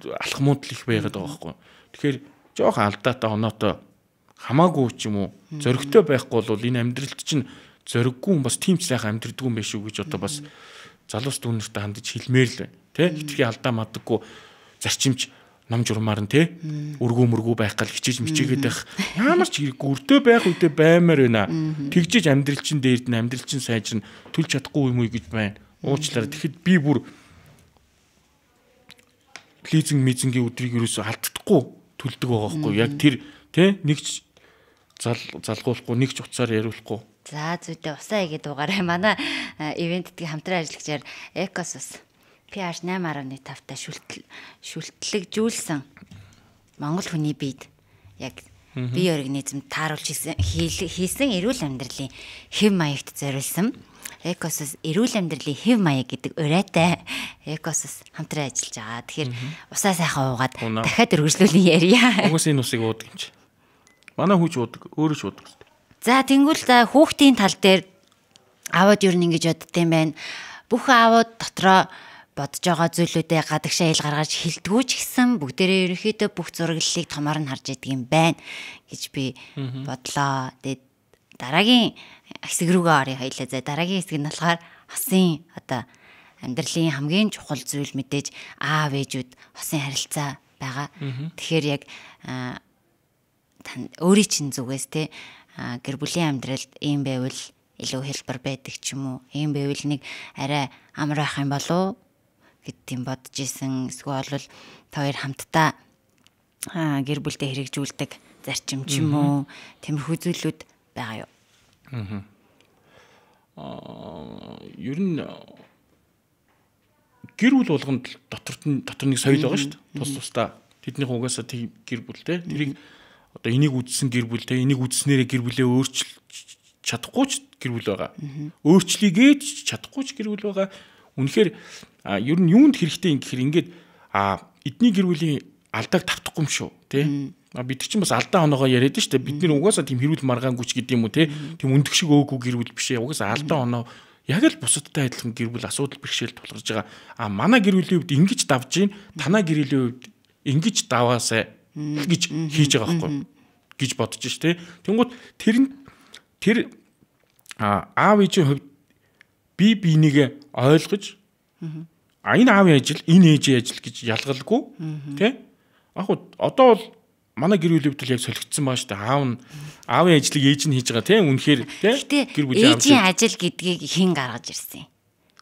алхмууд л их байгаад байгаа байхгүй. Тэгэхээр жоохон алдаатай оноотой хамаагүй ч юм уу зөрөгтэй байхгүй бол энэ амьдралд чинь зөрөггүй хүн бас тийм ч сайхан амьдрдаггүй юм биш үү гэж одоо бас залуус дүүнэртэй хандаж хэлмээр л байна. Тэ хитрхи алдаа мадаггүй зарчимч ном журмаар нь те өргөө байх гал хичээж мичээгээд байх ямар ч хэрэггүй өртөө байх үедээ баймаар байна. Тэгжиж амьдрал чин дээрд нь амьдрал чин сайжрна төлж чадахгүй юм уу гэж байна. Уучлаарай. Тэгэхэд би бүр лизинг мизингийн өдрийг юусоо алддаггүй төлдөг байгаа байхгүй. Яг тэр те нэг ч залгуулахгүй нэг ч уцаар яриулахгүй. За зүйдээ усаа игээд дугаараа манай ивентдгийн хамтран ажиллагчаар Экосус PH 8.5-та шүлтлэгжүүлсэн Монгол хүний биед яг бие организм тааруулж хийсэн эрүүл амьдралын хэв маягт зориулсан Экосус эрүүл амьдралын хэв маяг гэдэг урайтай Экосус хамтран ажиллаж байгаа. Тэгэхээр усаа сайхан уугаад дахиад өргөжлүүлэн ярья. Угаас энэ усыг уудаг юм чи. Манай хүүч уудаг, өөрөө ч уудаг. За тэнгуэл хүүхдийн тал дээр аавууд юу нэгэж боддсон байна. Бүх аавууд дотроо бодож байгаа зүйлүүдээ гадагшаа ил гаргаж хилдэггүй ч гэсэн бүгдээрээ ерөнхийдөө бүх зураглалыг томоор нь харж идэг юм байна гэж би бодлоо. Тэгээд дараагийн хэсэг рүүгээ орё хоёлаа. За дараагийн хэсэг нь болохоор хосын одоо амьдралын хамгийн чухал зүйл мэдээж аав ээжүүд хосын харилцаа байгаа. Тэгэхээр яг өөрийн чинь зүгээс те гэр бүлийн амьдралд ийм байвал илүү хэлбэр байдаг ч юм уу. Ийм байвал нэг арай амар байх юм болов гэдгийг бодож исэн. Эсвэл бол та хоёр хамтдаа гэр бүлдээ хэрэгжүүлдэг зарчим ч юм уу. Тиймэрхүү зүйлүүд байгаа юу? Ер нь гэр бүл болгонд дотор нэг соёл байгаа шүү дээ. Тус тусдаа тэдний угаасаа тийм гэр бүлтэй. Тэрийг одоо энийг үдсэн гэр бүлтэй, энийг үдснээрээ гэр бүлээ өөрчилж чадахгүй ч гэр бүл байгаа. Өөрчлөгээд чадахгүй ч гэр бүл байгаа. Үнэхээр ер нь юунд хэрэгтэй юм гэхээр ингээд эдний гэр бүлийн алдааг тавтахгүй юм шүү, тий? Бид чинь бас алдаа оноогоо яриад шүү дээ. Бид нэр угаасаа тийм хэрүүл маргаангүйч гэдэг юм уу, тий? Тийм өндөх шиг өөгүй гэр бүл биш ээ. Угаасаа алдаа оноо яг л бусадтай адилхан гэр бүл асуудал бэрхшээл тулгарч байгаа. Манай гэр бүлийн хувьд ингэж давж гин, танаа гэр бүлийн хувьд ингэж даваасай гэж хийж байгаа байхгүй гэж бодож ш, тий? Тэнгууд тэр аав ээжийн хувьд би бинийг ойлгож энэ аавын ажил, энэ ээжийн ажил гэж ялгалгүй, тий? Яг одоо бол манай гэр бүлийн хувьд яг солигдсон баа штэ. Аавын ажлыг ээж нь хийж байгаа, тий? Үнэхээр тий? Гэр бүлийн ажил гэдгийг хэн гаргаж ирсэн юм?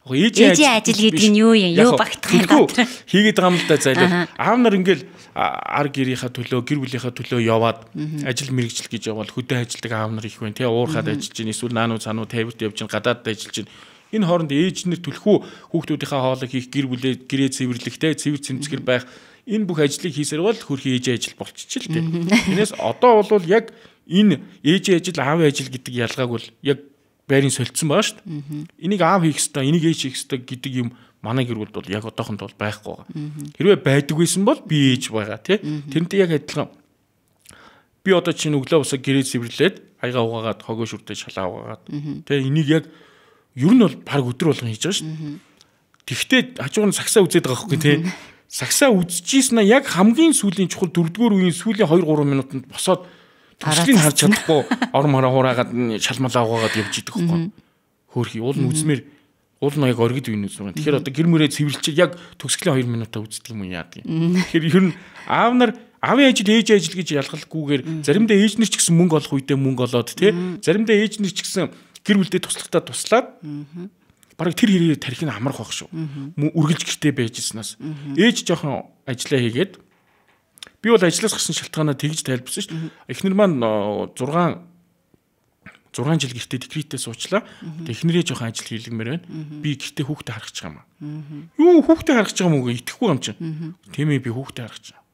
Ээжийн ажил гэдэг нь юу юм? Юу багтах юм бэ? Хийгээд байгаа юм л да зайлаа. Аав нар ингээл ар гэрийнхаа төлөө, гэр бүлийнхаа төлөө яваад ажил мэргэжил гэж явбал хөдөө ажилдаг аав нар их байна, тий? Уурхаад ажиллаж чинь, эсвэл наануу цаануу тавирт явж чинь, гадаадд ажиллаж чинь. Энэ хооронд ээж нар түлхүү хүүхдүүдийнхээ хоолыг хийх, гэр бүлээ гэрээ цэвэрлэхтэй, цэвэр цэмцгэр байх энэ бүх ажлыг хийсээр бол хөрхи ээжийн ажил болчихчих л дээ. Энэс одоо бол яг энэ ээжийн ажил, аавын ажил гэдэг ялгааг бол яг байрын солилцсон байгаа шүү дээ. Энийг аав хийх ёстой, энийг ээж хийх ёстой гэдэг юм манай гэр бүлд бол яг одоохонд бол байхгүй байгаа. Хэрвээ байдаг байсан бол би ээж байгаа, тий? Тэрнтэй яг адилхан. Би одоо чинь өглөө босоо гэрээ цэвэрлээд, аяга угаагаад, хогоо шүртээ шалаа угаагаад, тий? Энийг яг ер нь бол баг өдөр болгон хийж байгаа шүү дээ. Тэгвэл хажууг нь сагсаа үзээд байгаа байхгүй, тий? Сагсаа үзчихсэн яг хамгийн сүүлийн чухал 4-р үеийн сүүлийн 2-3 минутанд босоод төслийг харж чадахгүй ор мараа хураагаад шалмалаа угаагаад явж идэх байхгүй. Хөөрхий уул нь үзмээр уул нь яг оргид үеийн үзмээр. Тэгэхээр одоо гэр мөрөө цэвэрлж яг төгсгөлийн 2 минутаа үздэг юм яадаг юм. Тэгэхээр ер нь аав нар аавын ажил, ээжийн ажил гэж ялгалгүйгээр заримдаа ээж нар ч гэсэн мөнгө олох үедээ мөнгө олоод, тий? Заримдаа ээж нар ч гэсэн гэр бүлдээ туслахтаа туслаад бараг тэр хэрэг тарих нь амрах байх шүү. Үргэлж гэртээ байжснаас. Ээж жоохон ажиллаа хийгээд би бол ажлаас гарсан шалтгаанаа тэгж тайлбарсан шүү. Эхнэр маань 6 жил гэртээ декретээ суучлаа. Эхнэрээ жоохон ажил хийлгэмээр байна. Би гэртээ хүүхдээ харах гэж байгаа юм. Юу хүүхдээ харах гэж байгаа юм уу? Итгэхгүй юм чинь. Тийм ээ, би хүүхдээ харах гэж байгаа.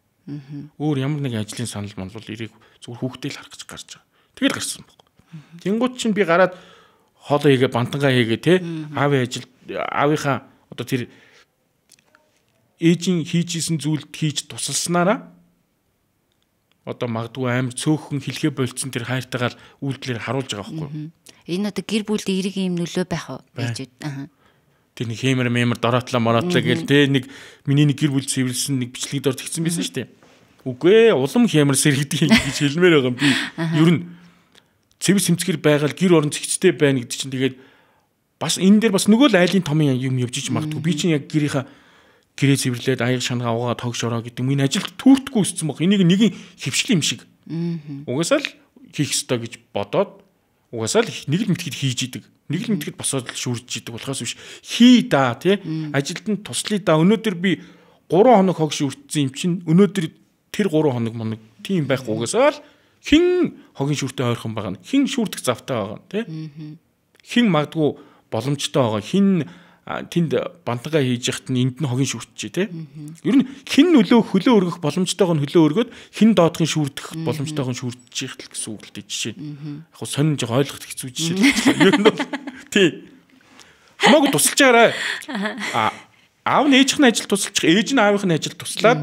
Өөр ямар нэг ажлын санал манлал ирэх зүгээр хүүхдээ л харах гэж гарч байгаа. Тэгэл гарсан баг. Тэнгууд чинь би гараад хоолоо хийгээ, бантангаа хийгээ, те аавын ажил, аавынхаа одоо тэр ээжийн хийжсэн зүйлд хийж тусалснараа одоо магадгүй амар цөөхөн хэлхээ болцсон тэр хайртайгаар үйлдэлээр харуулж байгаа байхгүй юу? Энэ одоо гэр бүлд эрэг юм нөлөө байх уу ээжүүд? Тэр нэг хэмэр дороотлоо гэл тэ нэг миний нэг гэр бүл цэвэрлсэн нэг бичлэгийг дор тэгсэн байсан шүү дээ. Үгүй ээ, улам хэмэр сэргдэг гэж хэлмээр байгаа юм би. Ер нь цэвэр сэмцгэр байгаад гэр орон зэгцтэй байна гэдэг чинь тэгээд бас энэ дээр бас нөгөө л айлын томын юм явж иж магадгүй. Би чинь яг гэрээ цэвэрлээд аяг шангаа угаа тогш ороо гэдэг миний ажилд түүртгүй өссөн баг. Энийг нэгэн хөвшил юм шиг. Угаасаа л хийх ёстой гэж бодоод угаасаа л нэг л мэтгэд хийж идэг. Нэг л мэтгэд босоод шүрж идэг болохоос биш. Хий да тий. Ажилд нь туслая да. Өнөөдөр би 3 хоног хог шүрдсэн юм чинь өнөөдөр тэр 3 хоног тийм байх угаасаа л хин хогийн шүртээ ойрхон байгаа нь. Хин шүрдэх завтай байгаа нь тий. Хин магадгүй боломжтой байгаа. Хин тэнд бантгаа хийж яхад нь энд нь хогийн шүртчээ тий. Ер нь хин хөлөө өргөх боломжтойгоо нь хөлөө өргөөд хин доодхын шүрдэх боломжтойгоо нь шүрдэж яхад л гэсэн үг л дээ жишээ. Яг хөө сонин жоо ойлгох хэцүү жишээ л. Ер нь бол тий. Хамаагүй тусалж байгаарай. Аав нь ээжийн ажил тусалчих, ээж нь аавынхны ажил туслаад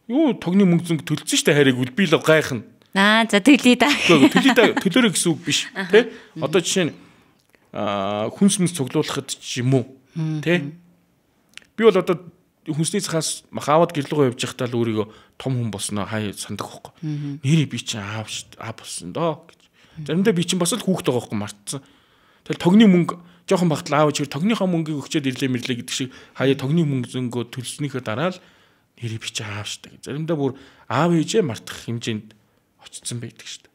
юу тогны мөнгө зөнгө төлсөн штэ харийг үлби л гайхна. За төлөе да. Төлөөрэй гэсэн үг биш тий. Одоо жишээ нь хүнс мэс цуглуулахад ч юм уу тий. Би бол одоо хүнсний цахаас махаваад гэрлэгөө явж байхдаа л өөрийгөө том хүн болсноо хай сандаг байхгүй. Нэрээ би чинь аав болсон доо гэж. Заримдаа би чинь бас л хүүхэд байгаа байхгүй мартсан. Тэгэл тогны мөнгө жоохон багтал аав чир тогныхоо мөнгийг өгчөөд ирлээ мэрлээ гэдэг шиг хаяа тогны мөнгө зөнгөө төлснийхөө дараа л нэрээ би чинь аав штэ. Заримдаа бүр аав ээжээ мартах хэмжээнд очсон байдаг штэ.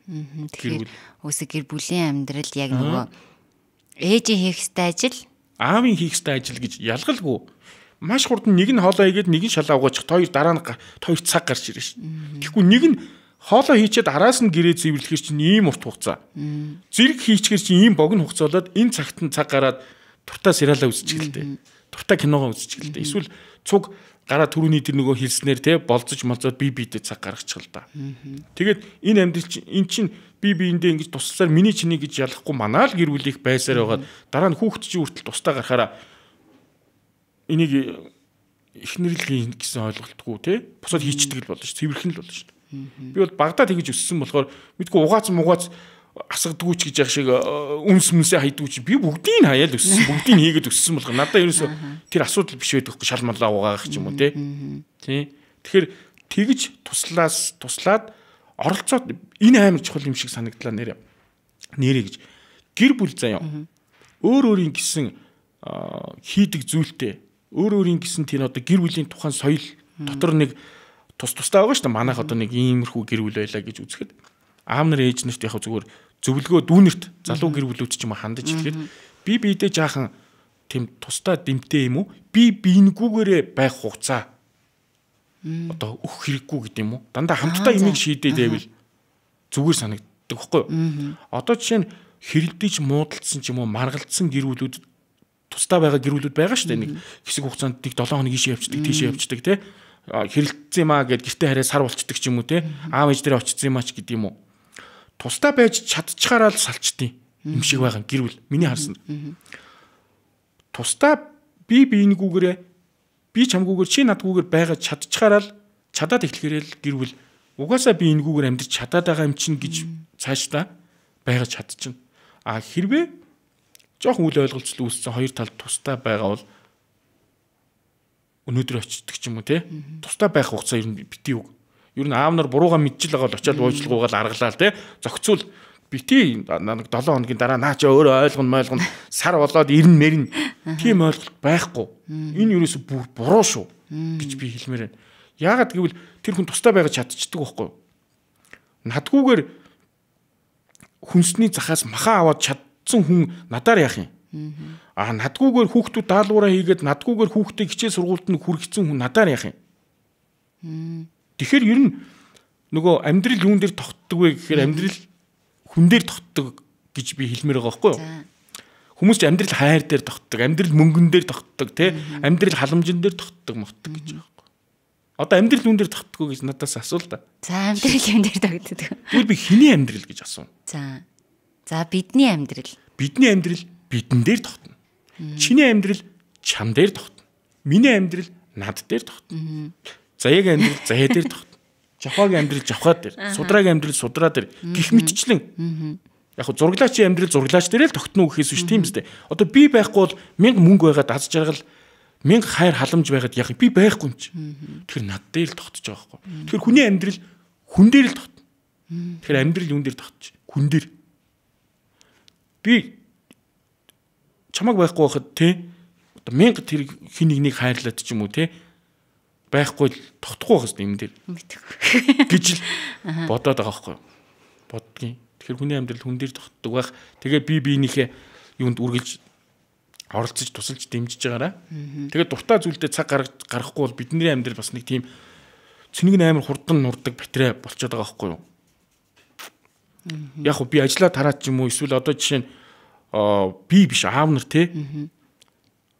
Тэгэхээр өсө гэр бүлийн амьдрал яг нөгөө ээжийн хийх ёстой ажил, аавын хийх ёстой ажил гэж ялгалгүй. Маш хурдан нэг нь хоолоо хийгээд нэг нь шалаа угаачих, хоёр дараа нь хоёр цаг гарч ирнэ шүү. Тэгэхгүй нэг нь хоолоо хийчихэд араас нь гэрээ цэвэрлэхэр чинь ийм урт хугацаа. Зэрэг хийчихэр чинь ийм богино хугацаа болоод энэ цагт нь цаг гараад туртаа сериалаа үзчихэлтэй. Туртаа киногоо үзчихэлтэй. Эсвэл цуг гараа түрүүний тэр нөгөө хэлснээр те болцож молцоод биедээ цаг гаргачих л да. Тэгээд энэ амьдрал чинь эн чинь биендээ ингэж тусласаар миний чиний гэж ялахгүй манаа л гэр бүлийнх байсаар байгаад дараа нь хүүхэд чинь хүртэл тусдаа гарахаараа энийг эхнэрлэгийн гэсэн ойлголтгүй те босоод хийчдэг л болно ш. Цэвэрхэн л болно ш. Би бол багадаа тэгэж өссөн болохоор мэдгүй угааз асгадгүй ч гэж яах шиг үнсмэнсээ хайдгүй чи би бүгдийг хаяал өссөн бүгдийг хийгээд өссөн болохоор надад ерөөсө тэр асуудал биш байдаг хгүй шалмалаа угаах ч юм уу те. Тэгэхээр тэгэж туслаад оролцоод энэ амар чухал юм шиг санагдлаа нэрээ гэж гэр бүл заяа өөрийн гэсэн хийдэг зүйлтэй өөрийн гэсэн тэр одоо гэр бүлийн тухайн соёл дотор нэг тустай байгаа шүү дээ. Манайх одоо нэг иймэрхүү гэр бүл байлаа гэж үзэхэд аав нар ээж нарт яг зүгээр зөвлөгөө дүүнерт залуу гэр бүлүүд ч юм хандаж ирэхэд биедээ жаахан тийм тустай дэмтэй юм уу биенгүүгээрээ байх хугацаа одоо өөх хэрэггүй гэдэг юм уу дандаа хамтдаа имийг шийдээд байвал зүгээр санагддаг байхгүй юу. Одоо жишээ нь хэрэлдэж муудалцсан ч юм уу маргалдсан гэр бүлүүд тустай байгаа гэр бүлүүд байгаа шүү дээ. Нэг хэсэг хугацаанд нэг 7 хоног ийшээ явцдаг тийшээ явцдаг те хэрэлдсэн юм аа гэд гэртээ хараа сар болцдог ч юм уу те аав ээж дээрээ очсон юм аа ч гэдэг юм уу. Тустай байж чадчихаараа л салчдیں۔ Юм шиг байгаа гэр бүл миний харсан. Тустай биенийгүүгээрээ би чамгүйгээр чи надгүйгээр байгаа чадчихаараа л чадаад эхлэхээрээ л гэр бүл угаасаа биенийгүүгээр амьдарч чадаад байгаа юм чинь гэж цаашдаа байгаа чадчихна. А хэрвээ жоохон үл ойлголцол үүссэн хоёр тал тустай байгаа бол өнөөдөр очдөг ч юм уу те тустай байх хугацаа ер нь битий үг. Ер нь аав нар буруугаа мэдчихэл байгаа бол очиад уужлгуугаал аргалаа те зохицуул битий нэг 7 хоногийн дараа наача өөрөө ойлгоно сар болоод ирнэ мэрнэ тийм ойлголт байхгүй. Энэ юуроос буруу шүү гэж би хэлмээр байна. Яагаад гэвэл тэр хүн тустай байж чадчихдаг байхгүй. Надгүйгээр хүнсний захаас махаа аваад чадсан хүн надаар яах юм? Надгүйгээр хүүхдүүд даалгавраа хийгээд надгүйгээр хүүхдээ хичээл сургуульд нь хүргэсэн хүн надаар яах юм? Тэгэхээр ер нь нөгөө амьдрал юун дээр тогтдог вэ гэхээр амьдрал хүн дээр тогтдог гэж би хэлмээр байгаа байхгүй юу? Хүмүүс ч амьдрал хайр дээр тогтдог, амьдрал мөнгөн дээр тогтдог, тэ амьдрал халамжин дээр тогтдог мохдог гэж байгаа байхгүй. Одоо амьдрал юун дээр тогтдог гэж надаас асуул та. За амьдрал юун дээр тогтдог? Тэгвэл би хэний амьдрал гэж асуув. За бидний амьдрал. Бидний амьдрал бидэн дээр тогтно. Чиний амьдрал чам дээр тогтно. Миний амьдрал над дээр тогтно. Заяагийн амьдрал заяа дээр тогтно. Жавхагийн амьдрал жавхаа дээр, судрагийн амьдрал судраа дээр гих мэтчлэн. Яг хөө зурглаачийн амьдрал зурглаач дээр л тогтно гэхээс биш тийм үстэй. Одоо би байхгүй бол 1000 мөнгө байгаад аз жаргал 1000 хайр халамж байгаад яг би байхгүй юм чи. Тэгэхээр над дээр л тогтож байгаа байхгүй. Тэгэхээр хүний амьдрал хүн дээр л тогтно. Тэгэхээр амьдрал юун дээр тогтож? Хүн дээр. Би чамаг байхгүй байхад те одоо 1000 тэр хин нэгнийг хайрлаад ч юм уу те байхгүй тогтохгүй байх юм дээр гэж л бодоод байгаа байхгүй. Бодгийн. Тэгэхээр хүний амьдрал хүн дээр тогтдог байх. Тэгээ би биенийхээ юунд үргэлж оролцож тусалж дэмжиж байгаараа. Тэгээд дуртай зүйлдээ цаг гаргахгүй бол бидний амьдрал бас нэг тийм цэнийг амар хурдан нурдаг батарей болчиход байгаа байхгүй юу? Яг би ажиллаа тараад ч юм уу эсвэл одоо жишээ нь би биш аав нар те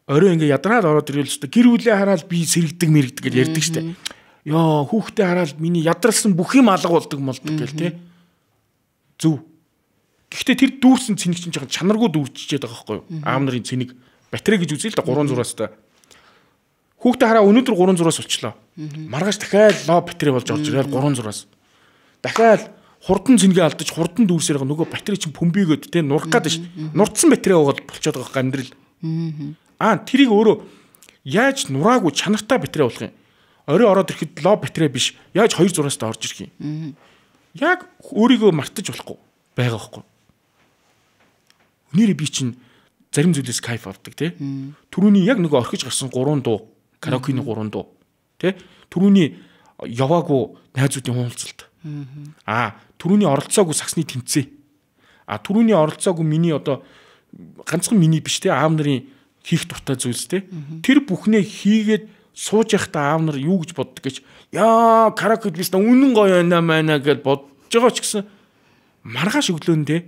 орой ингээ ядраад ороод ирвэл өстө гэр бүлээ хараад би сэрэгдэг мэрэгдэг гэж ярьдаг штэ. Йоо хүүхдээ хараад миний ядралсан бүх юм алга болдог гэл те. Зүв. Гэхдээ тэр дүүрсэн цэник чинь жоохон чанаргүй дүүрчихэд байгаа байхгүй юу? Аав нарын цэник батарей гэж үзье л да 300-аас та. Хүүхдээ хараа өнөөдөр 300-аас болчлоо. Маргааш дахиад лоо батарей болж орж ирээд 300-аас. Дахиад хурдан цэнгээ алдаж хурдан дүүрсээр байгаа нөгөө батарей чинь пөмбигөөд те нурах гээд ш. Нурдсан батарей байгаад болчиход байгаа амьдрал. Тэрийг өөрөө яаж нураагүй чанартай батарей болох юм? Орой ороод ирэхэд лоо батарей биш. Яаж 200-аас та орж ирэх юм? Яг өөрийгөө мартаж болохгүй байгаа байхгүй. Өнөөдөр би чинь зарим зүйлээс кайф авдаг тий. Түрүүний яг нөгөө орхиж гарсан 3 дуу, караокены 3 дуу тий. Түрүүний яваагүй найзуудын хуулцалт. Түрүүний оролцоогүй саксны тэмцээ. Түрүүний оролцоогүй миний одоо ганцхан миний биш тий аав нарын хийх дуртай зүйлс тий. Тэр бүхнээ хийгээд сууж явахдаа аав нар юу гэж боддог гэж яа караокед биш үнэн гоё байна гэж бодож байгаа ч гэсэн маргааш өглөөндөө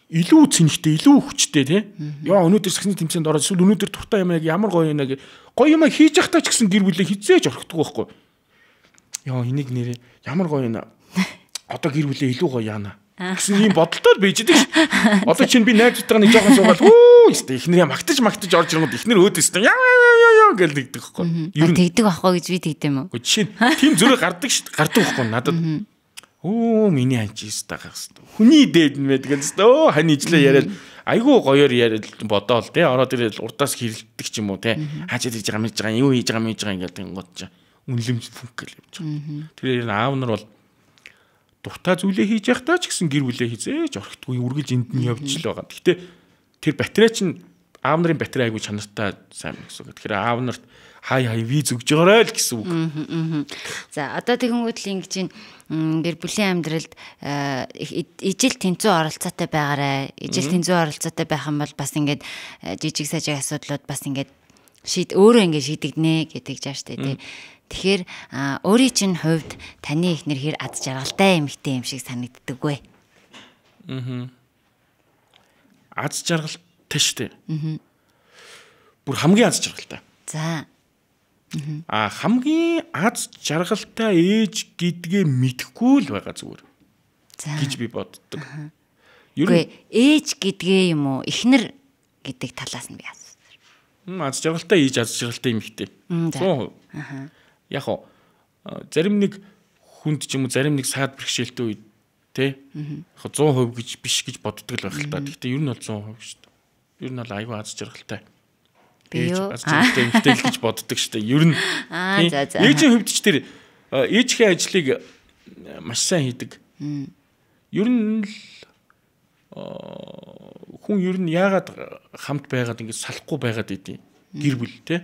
илүү цэнхтэй илүү хүчтэй тий. Яа өнөөдөр саксны тэмцээнд ороод эсвэл өнөөдөр туртаа юм ямар гоё байна гэж гоё юм хийж явахдаа ч гэсэн гэр бүлээ хизээж орхидог байхгүй. Яа энийг нэрээ ямар гоё байна. Одоо гэр бүлээ илүү гоё яана. Гэсэн ийм бодолтой байж идэг ш. Одоо чинь би найзтайгаа нэг жоохон суугаад ихнэрээ магтаж орж ирэнгүүт ихнэр өөдөөс яа гэл нэгдэг байхгүй. Ер нь тэгдэг байхгүй гэж би тэгдэм үү? Гэхдээ жишээ нь тийм зүрх гардаг байхгүй надад. Миний анчис тагаас. Хүний дээд нь байдаг гэсэн. Хань ижлээ яриад айгүй гоёор яриад бодоол те ороод ирээд урдаас хэрэлдэг ч юм уу те. Хаачаад хийж байгаа юу хийж байгаа ингээд гот ч үнлэмж фүнк гэл явж байгаа. Тэр аав нар бол дуртай зүйлээ хийж явахдаа ч гэсэн гэр бүлээ хизээж орхитгүй үргэлж энд нь явж л байгаа. Гэхдээ тэр батарей чинь аав нарын батарей айгүй чанартай сайн гэсэн үг. Тэгэхээр аав нарт хай ви зүгж байгаарай л гэсэн үг. За одоо тэгэнгүүт л ингэж гэр бүлийн амьдралд ижил тэнцүү оролцоотой байгаарай. Ижил тэнцүү оролцоотой байх юм бол бас ингээд жижиг сажиг асуудлууд бас ингээд өөрөө ингээд шийдэгднэ гэдэг жааш тээ. Тэгэхээр өөрийн чинь хувьд таны эхнэр хэр аз жаргалтай эмэгтэй юм шиг санагддаг вэ? Аз жаргалтай шүү дээ. Бүр хамгийн аз жаргалтай. За. Хамгийн аз жаргалтай ээж гэдгээ мэдэхгүй л байгаа зүгээр. За. Гэж би боддог. Ер нь ээж гэдгээ юм уу? Эхнэр гэдэг талаас нь би асуусан. Аз жаргалтай ээж, аз жаргалтай эмэгтэй. 100%. Яг оо зарим нэг хүнд ч юм уу зарим нэг саад бэрхшээлтэй үед тий яг 100% гэж биш гэж боддог л байх л та. Гэхдээ ер нь бол 100% шүү дээ. Ер нь бол аюу аз жаргалтай. Аз жаргалтай эмэгтэй гэж боддог шүү дээ. Ер нь ээжийн хувьд ч тэр ээжийнхээ ажлыг маш сайн хийдэг. Ер нь хүн ер нь яагаад хамт байгаад ингэ салахгүй байгаад идэв гэр бүл тий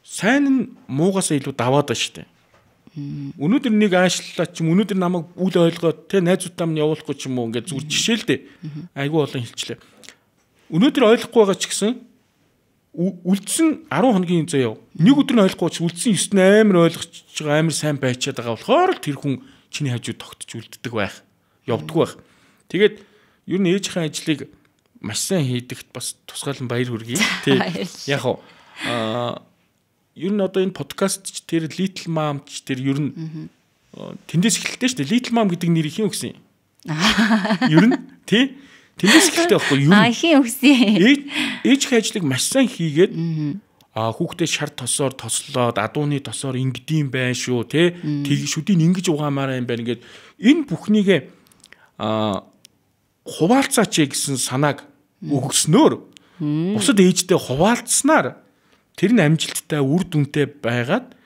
сайн нь муугасаа илүү даваад байна шүү дээ. Өнөөдөр нэг аашлаа ч юм өнөөдөр намайг үл ойлгоод те найзуудтай минь явуулахгүй ч юм уу ингээд зүгээр жишээ л дээ. Айгүй олон хэлчлээ. Өнөөдөр ойлгохгүй байгаа ч гэсэн үлдсэн 10 хоногийн заяа. Нэг өдөр нь ойлгохгүй ч үлдсэн 9 амар ойлгож байгаа амар сайн байчаад байгаа болохоор л тэр хүн чиний хажууд тогтож үлддэг байх. Явдаг байх. Тэгээд ер нь ээжийнхээ ажлыг маш сайн хийдэгт бас тусгаалan баяр хүргэе. Тэг. Яг ер нь одоо энэ подкаст ч тэр Little Mom ч тэр ер нь тэндээс эхэлтэй шүү дээ. Little Mom гэдэг нэр ихэн өгсөн юм. Ер нь тий тэндээс эхэлтэй байхгүй юу? Ихэн өгсөн. Ээжийнхээ ажлыг маш сайн хийгээд хүүхдээ шар тосоор тослоод адууны тосоор ингэдэм бай шүү те шүдийг ингэж угаамаар юм байна гэд энэ бүхнийгээ хуваалцаач гэсэн санааг өгснөөр бусад ээжтэй хуваалцснаар тэр нь амжилттай үр дүнтэй байгаад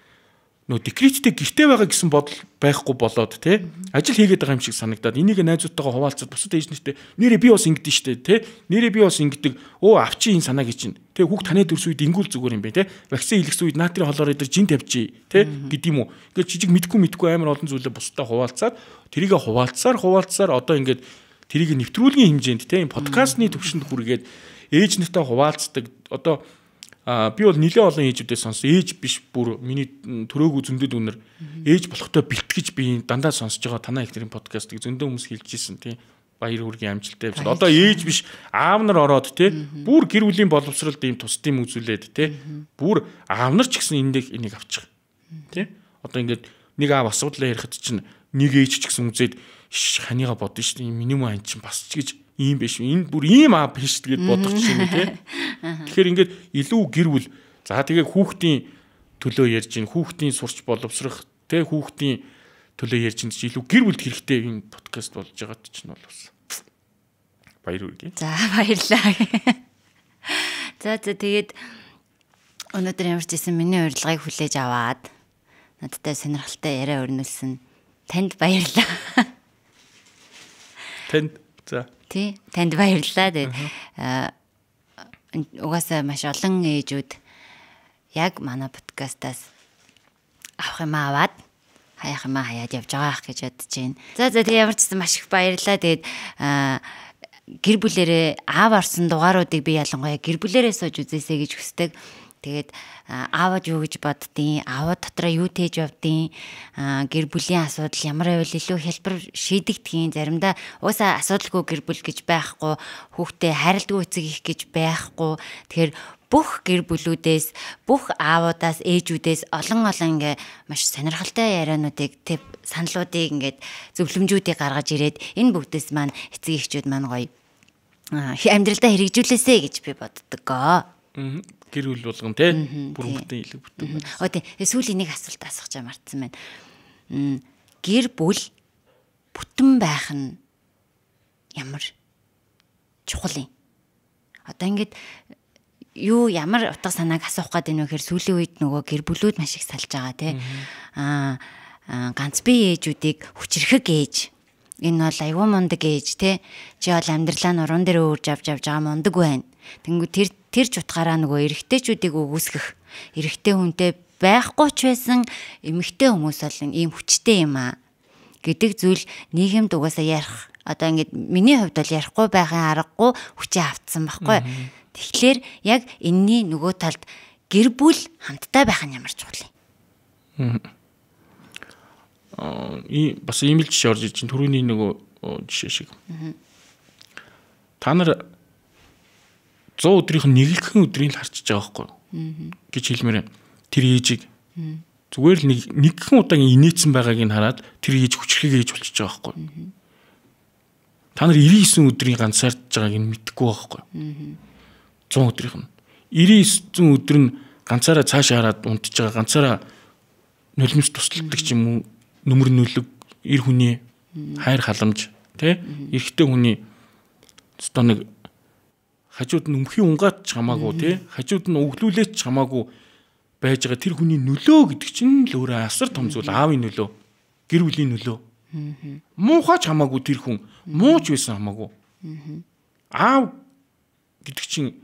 нөө декреттэй гэртээ байгаа гэсэн бодол байхгүй болоод те ажил хийгээд байгаа юм шиг санагдаад энийг найзуудтайгаа хуваалцаад бусад ээж нэртэй нэрээ би бас ингэдэж штэ те нэрээ би бас ингэдэг авчи энэ санааг чинь те хүүхд таны төрс үед ингүүл зүгээр юм бэ те вакцин хийлгсэн үед наатрийн холоор өдр жин тавьчих те гэдэг юм уу ингээд жижиг мэдгүй амар олон зүйлээ бусдаа хуваалцаад тэрийг хуваалцсаар одоо ингээд тэрийг нэвтрүүлгийн хэмжээнд те энэ подкастны төвшөнд хүргээд ээж нартай хуваалцдаг одоо би бол нэлээд олон ээжүүдээс сонсон ээж биш бүр миний төрөөгөө зөндөд үнэр ээж болохтой бэлтгэж би дандаа сонсож байгаа танаа их нэрийн подкастыг зөндөө хүмүүс хэлж ирсэн тийм баяр хүргийн амжилттай явж одоо ээж биш аав нар ороод тийм бүр гэр бүлийн боловсролд ийм тусдын үзүүлээд тийм бүр аав нар ч гэсэн энийг авчих тийм одоо ингээд нэг аав асуудлаа ярихад чинь нэг ээж ч гэсэн үзээд ханига бодно шүү дээ миний маа ань чинь бас ч гэж ийм биш энэ бүр ийм аав биш гэдээ бодох чинь тийм тэгэхээр ингээд илүү гэр бүл за тэгээ хүүхдийн төлөө ярьж ин хүүхдийн сурч боловсрох тэ хүүхдийн төлөө ярьж ин илүү гэр бүлд хэрэгтэй энэ подкаст болж байгаад чинь бол бас баяр үргээ. За баярлалаа. За тэгээд өнөөдөр ямар ч гэсэн миний урилгыг хүлээж аваад надтай сонирхолтой яриа өрнүүлсэн танд баярлалаа. Танд за танд баярлалаа. Тэгээд угаасаа маш олон ээжүүд яг манай подкастаас авах юм аваад хаях юм хаяад явж байгаа гэж бодож байна. За тэгээ ямар ч гэсэн маш их баярлалаа. Тэгээд гэр бүлэрээ аав орсон дугааруудыг би ялангуяа гэр бүлэрээ сууж үзээсэй гэж хүсдэг. Тэгээд аавад юу гэж боддیں۔ Аавад дотроо юу тээж явдیں۔ Гэр бүлийн асуудал ямар байвал илүү хялбар шийдэгдэх заримдаа уусаа асуудалгүй гэр бүл гэж байхгүй, хүүхдээ хайрладгүй эцэг их гэж байхгүй. Тэгэхээр бүх гэр бүлүүдээс, бүх аавуудаас, ээжүүдээс олон ингээ маш сонирхолтой яриануудыг, саналуудыг ингээд зөвлөмжүүдийг гаргаж ирээд энэ бүгдээс маань эцэг эхчүүд маань гоё амьдралдаа хэрэгжүүлээсэй гэж би боддог. Гэр бүл болгон те бүрэн илэг бүтэн. Тийм. Сүүлийн нэг асуулт асууж мартсан байна. Гэр бүл бүтэн байх нь ямар чухал юм? Одоо ингээд ямар утга санааг асуух гээд байна вэ гэхээр сүүлийн үед нөгөө гэр бүлүүд маш их салж байгаа те. Ганц бие ээжүүдийг хүчрэхэг ээж. Энэ бол аюу мундаг ээж те. Чи бол амьдралаа нуруунд дээр өөрж авч байгаа мундаг байна. Тэнгүү тэр ч утгаараа нөгөө эрэгтэйчүүдийг үгүйсгэх, эрэгтэй хүнтэй байхгүй ч байсан эмэгтэй хүмүүс бол ийм хүчтэй юм аа гэдэг зүйл нийгэмд угаасаа ярих. Одоо ингээд миний хувьд бол ярихгүй байхын аргагүй хүчээ автсан байхгүй. Тэгэхээр яг энэний нөгөө талд гэр бүл хамтдаа байх нь ямар чухал юм? Бас ийм л жишээ орж иж чинь түрүүний нөгөө жишээ шиг. Та нар 100 өдрийнх нь нэглэхэн өдрийг л харчиж байгаа байхгүй гэж хэлмээр тэр ээжийг зүгээр л нэгхэн удаагийн инээдсэн байгааг нь хараад тэр ээж хүчрхэг ээж болчихж байгаа байхгүй. Та нар 99 өдрийн ганцаардж байгааг нь мэдэхгүй байхгүй. 100 өдрийнх нь 99 өдөр нь ганцаараа цааш хараад унтж байгаа ганцаараа нулимс тусалдаг ч юм уу нүмер нүлэг эр хүний хайр халамж тэ эрэгтэй хүний одоо нэг хажууд нь өмхийн унгаад ч хамаагүй тий хажууд нь өглүүлээч ч хамаагүй байж байгаа тэр хүний нөлөө гэдэг чинь л өөрөө асар том зүйл аавын нөлөө гэр бүлийн нөлөө муухай ч хамаагүй тэр хүн муу ч байсан хамаагүй аав гэдэг чинь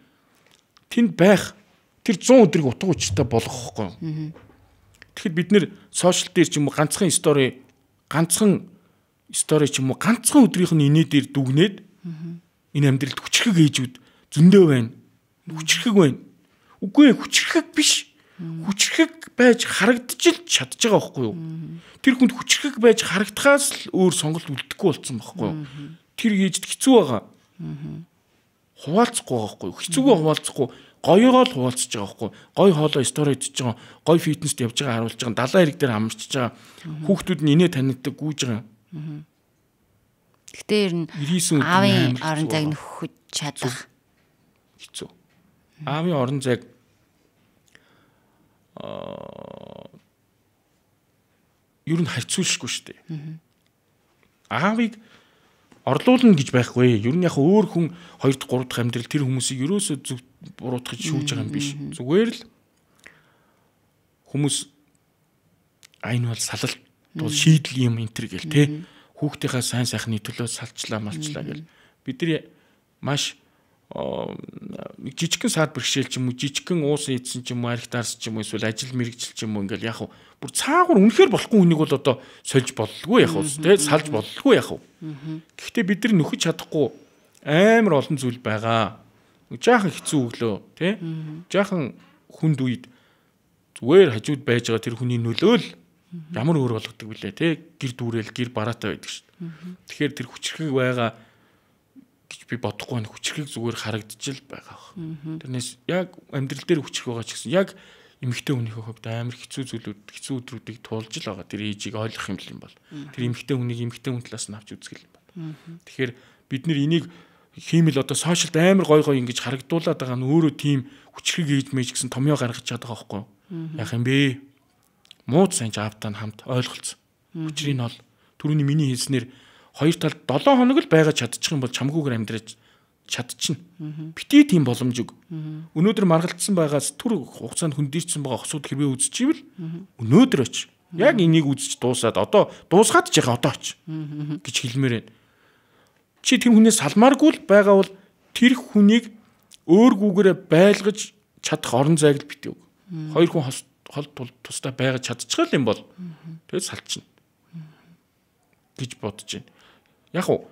тэнд байх тэр 100 өдрийг утга учиртай болгох байхгүй. Тэгэхэд бид нэр сошиал дээр ч юм уу ганцхан стори ч юм уу ганцхан өдрийнх нь инээ дээр дүгнээд энэ амьдралд хүчрхэг ээжүүд зөндөө байна. Хүчрхэг байна. Үгүй хүчрхэг биш. Хүчрхэг байж харагдаж л чадж байгаа байхгүй юу? Тэр хүнд хүчрхэг байж харагдахаас л өөр сонголт үлдэхгүй болсон байхгүй юу? Тэр ээжд хэцүү байгаа. Хуваалцахгүй байгаа байхгүй юу? Хэцүүгээ хуваалцахгүй гоёгоо л хуваалцж байгаа байхгүй юу? Гой хоолой стори идчихэж байгаа. Гой фитнест явж байгаа харуулж байгаа. Далайн хэрэг дээр амарчж байгаа. Хүүхдүүд нь инээ танигддаг гүйж байгаа. Гэтэ ер нь аавын орон зайг нөхөж чадах хэцүү. Аавын орон зайг ер нь харьцуулшгүй шүү дээ. Аавыг орлуулна гэж байхгүй. Ер нь яг өөр хүн 2 3 дахь амьдрал тэр хүмүүсийг ерөөсөө зөв буруутгаж шүүж байгаа юм биш. Зүгээр л хүмүүс айн бол салалт бол шийдэл юм энтер гэл те. Хүүхдийнхаа сайн сайхны төлөө салчлаа малчлаа гэл. Бид нар маш жижигхэн саад бэрхшээл ч юм уу, жижигхэн уус ийдсэн ч юм уу, архитаарс ч юм уу, эсвэл ажил мэргэжил ч юм уу ингээл яг бүр цаагаар үнэхээр болохгүй хүнийг бол одоо сольж боллгүй яг уу те, салж боллгүй яг уу. Гэхдээ бид нар нөхөж чадахгүй амар олон зүйл байгаа. Жаахан хэцүү өглөө те. Жаахан хүнд үед зүгээр хажууд байж байгаа тэр хүний нөлөөл ямар өөр болгодог вүлээ те. Гэр дүүрэл гэр бараатай байдаг шүү дээ. Тэгэхээр тэр хүчрхэг байгаа гэж би бодохгүй байна. Хүчрхэг зүгээр харагдчихл байгаа. Тэрнээс яг амьдрал дээр хүчрэх байгаа ч гэсэн яг эмэгтэй хүнийхээ хувьд амар хэцүү зүйлүүд, хэцүү өдрүүдийг туулж л байгаа. Тэр ээжийг ойлгох юм бол. Тэр эмэгтэй хүнийг эмэгтэй хүн талаас нь авч үзэх юм бол. Тэгэхээр бид нэр энийг хиймэл одоо сошиалд амар гой ингэж харагдуулаад байгаа нь өөрөө тийм хүчрхэг ээж мэж гэсэн томьёо гаргаж чаддаг байхгүй юу? Яах юм бэ? Мууд сайн аавтаа хамт ойлголцсон. Хүчрийн бол түрүүний миний хэлснээр 2 талд 7 хоног л байгаа чадчих юм бол чамгүйгээр амьдраж чадчихна. Битгий тийм боломжиг. Өнөөдөр маргалдсан байгаас түр хугацаанд хөндөрсөн байгаа хосууд хэрвээ үзчихвэл өнөөдөр оч. Яг энийг үзэж дуусаад одоо дуусгаад ч яхаа одоо оч гэж хэлмээр байна. Чи тэр хүнээс салмааргүй л байгаа бол тэр хүнийг өөргүйгээрээ байлгаж чадах орон зайг л битгий. 2 хүн хол тусдаа байгаа чадчихвал юм бол тэгээд салчихна гэж бодож байна. Яг уу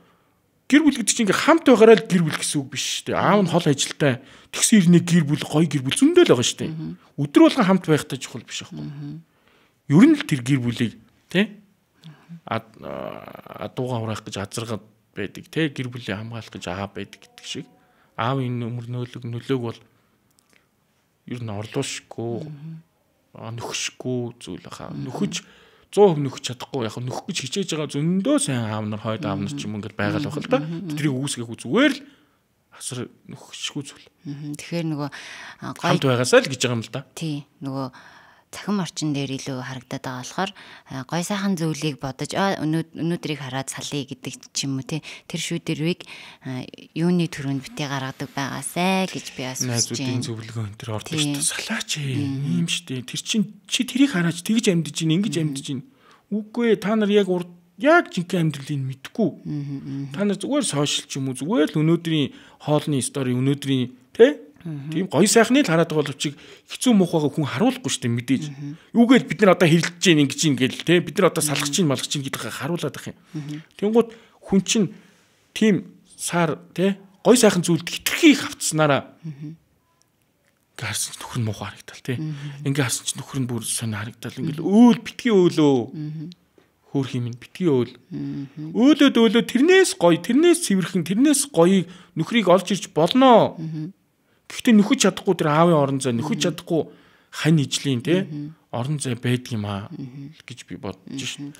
гэр бүл гэдэг чинь ингээ хамт байгаараа л гэр бүл гэсэн үг биш шүү дээ. Аав нь хол ажилтай тэгсэн ирнэ гэр бүл гоё гэр бүл зөндөл байгаа шүү дээ. Өдөр болгон хамт байхтай чухал биш байхгүй. Ер нь л тэр гэр бүлийг тий адуугаа хураах гэж азаргаад байдаг тий гэр бүлийг хамгаалах гэж аав байдаг гэдэг шиг аавын нөлөөг бол ер нь орлуулшгүй нөхөшгүй зүйл хаа. Нөхөж 100% нөхөж чадахгүй яг нөхөх гэж хичээж байгаа зөндөө сайн аав нар хойд аав нар ч юм ингээд байгаа л байх л да. Тэдрийг үүсгэхгүй зүгээр л асар нөхөшгүй зүйл. Тэгэхээр нөгөө хамт байгаасаа л гэж байгаа юм л да. Тий. Нөгөө цахим орчин дээр илүү харагдаад байгаа болохоор гой сайхан зүйлийг бодож өнөөдрийг хараад салъя гэдэг ч юм уу тий. Тэр шүүдэрвийг юуны төрөнд битээ гаргадаг байгаасай гэж би бас үзэж байна. Найзуудын зөвлөгөө энэ төр ордог шүү дээ. Салаач юм шүү дээ. Тэр чинь чи тэрийг хараач тэгж амьдж гин ингэж амьдж гин. Үгүй та нар яг жинхэнэ амьдралыг мэдэхгүй. Та нар зүгээр сошиал ч юм уу зүгээр л өнөөдрийн хоолны стори өнөөдрийн тий тийм гоё сайхны л хараад байгаа боловч хэцүү муухайгаа хүн харуулахгүй шүү дээ мэдээж. Юугээл бид нар одоо хэрэлдэж гин ингэж ингээл те бид нар одоо салгаж гин малгаж гин гэдгийг харуулад ах юм. Тэнгууд хүн чинь тийм сар те гоё сайхан зүйлд хитрхийг автснараа гарсан ч нөхөр нь муухай харагдал те. Ингээ харсан ч нөхөр нь бүр сонио харагдал ингээл өөл битгий өөлөө. Хөөх юм битгий өөл. Өөлөөд тэрнээс гоё тэрнээс цэвэрхэн тэрнээс гоёыг нөхрийг олж ирж болноо. Гэхдээ нөхөж чадахгүй тэр аавын орон зай нөхөж чадахгүй хань ижлийн те орон зай байдаг юм аа гэж би бодож шин.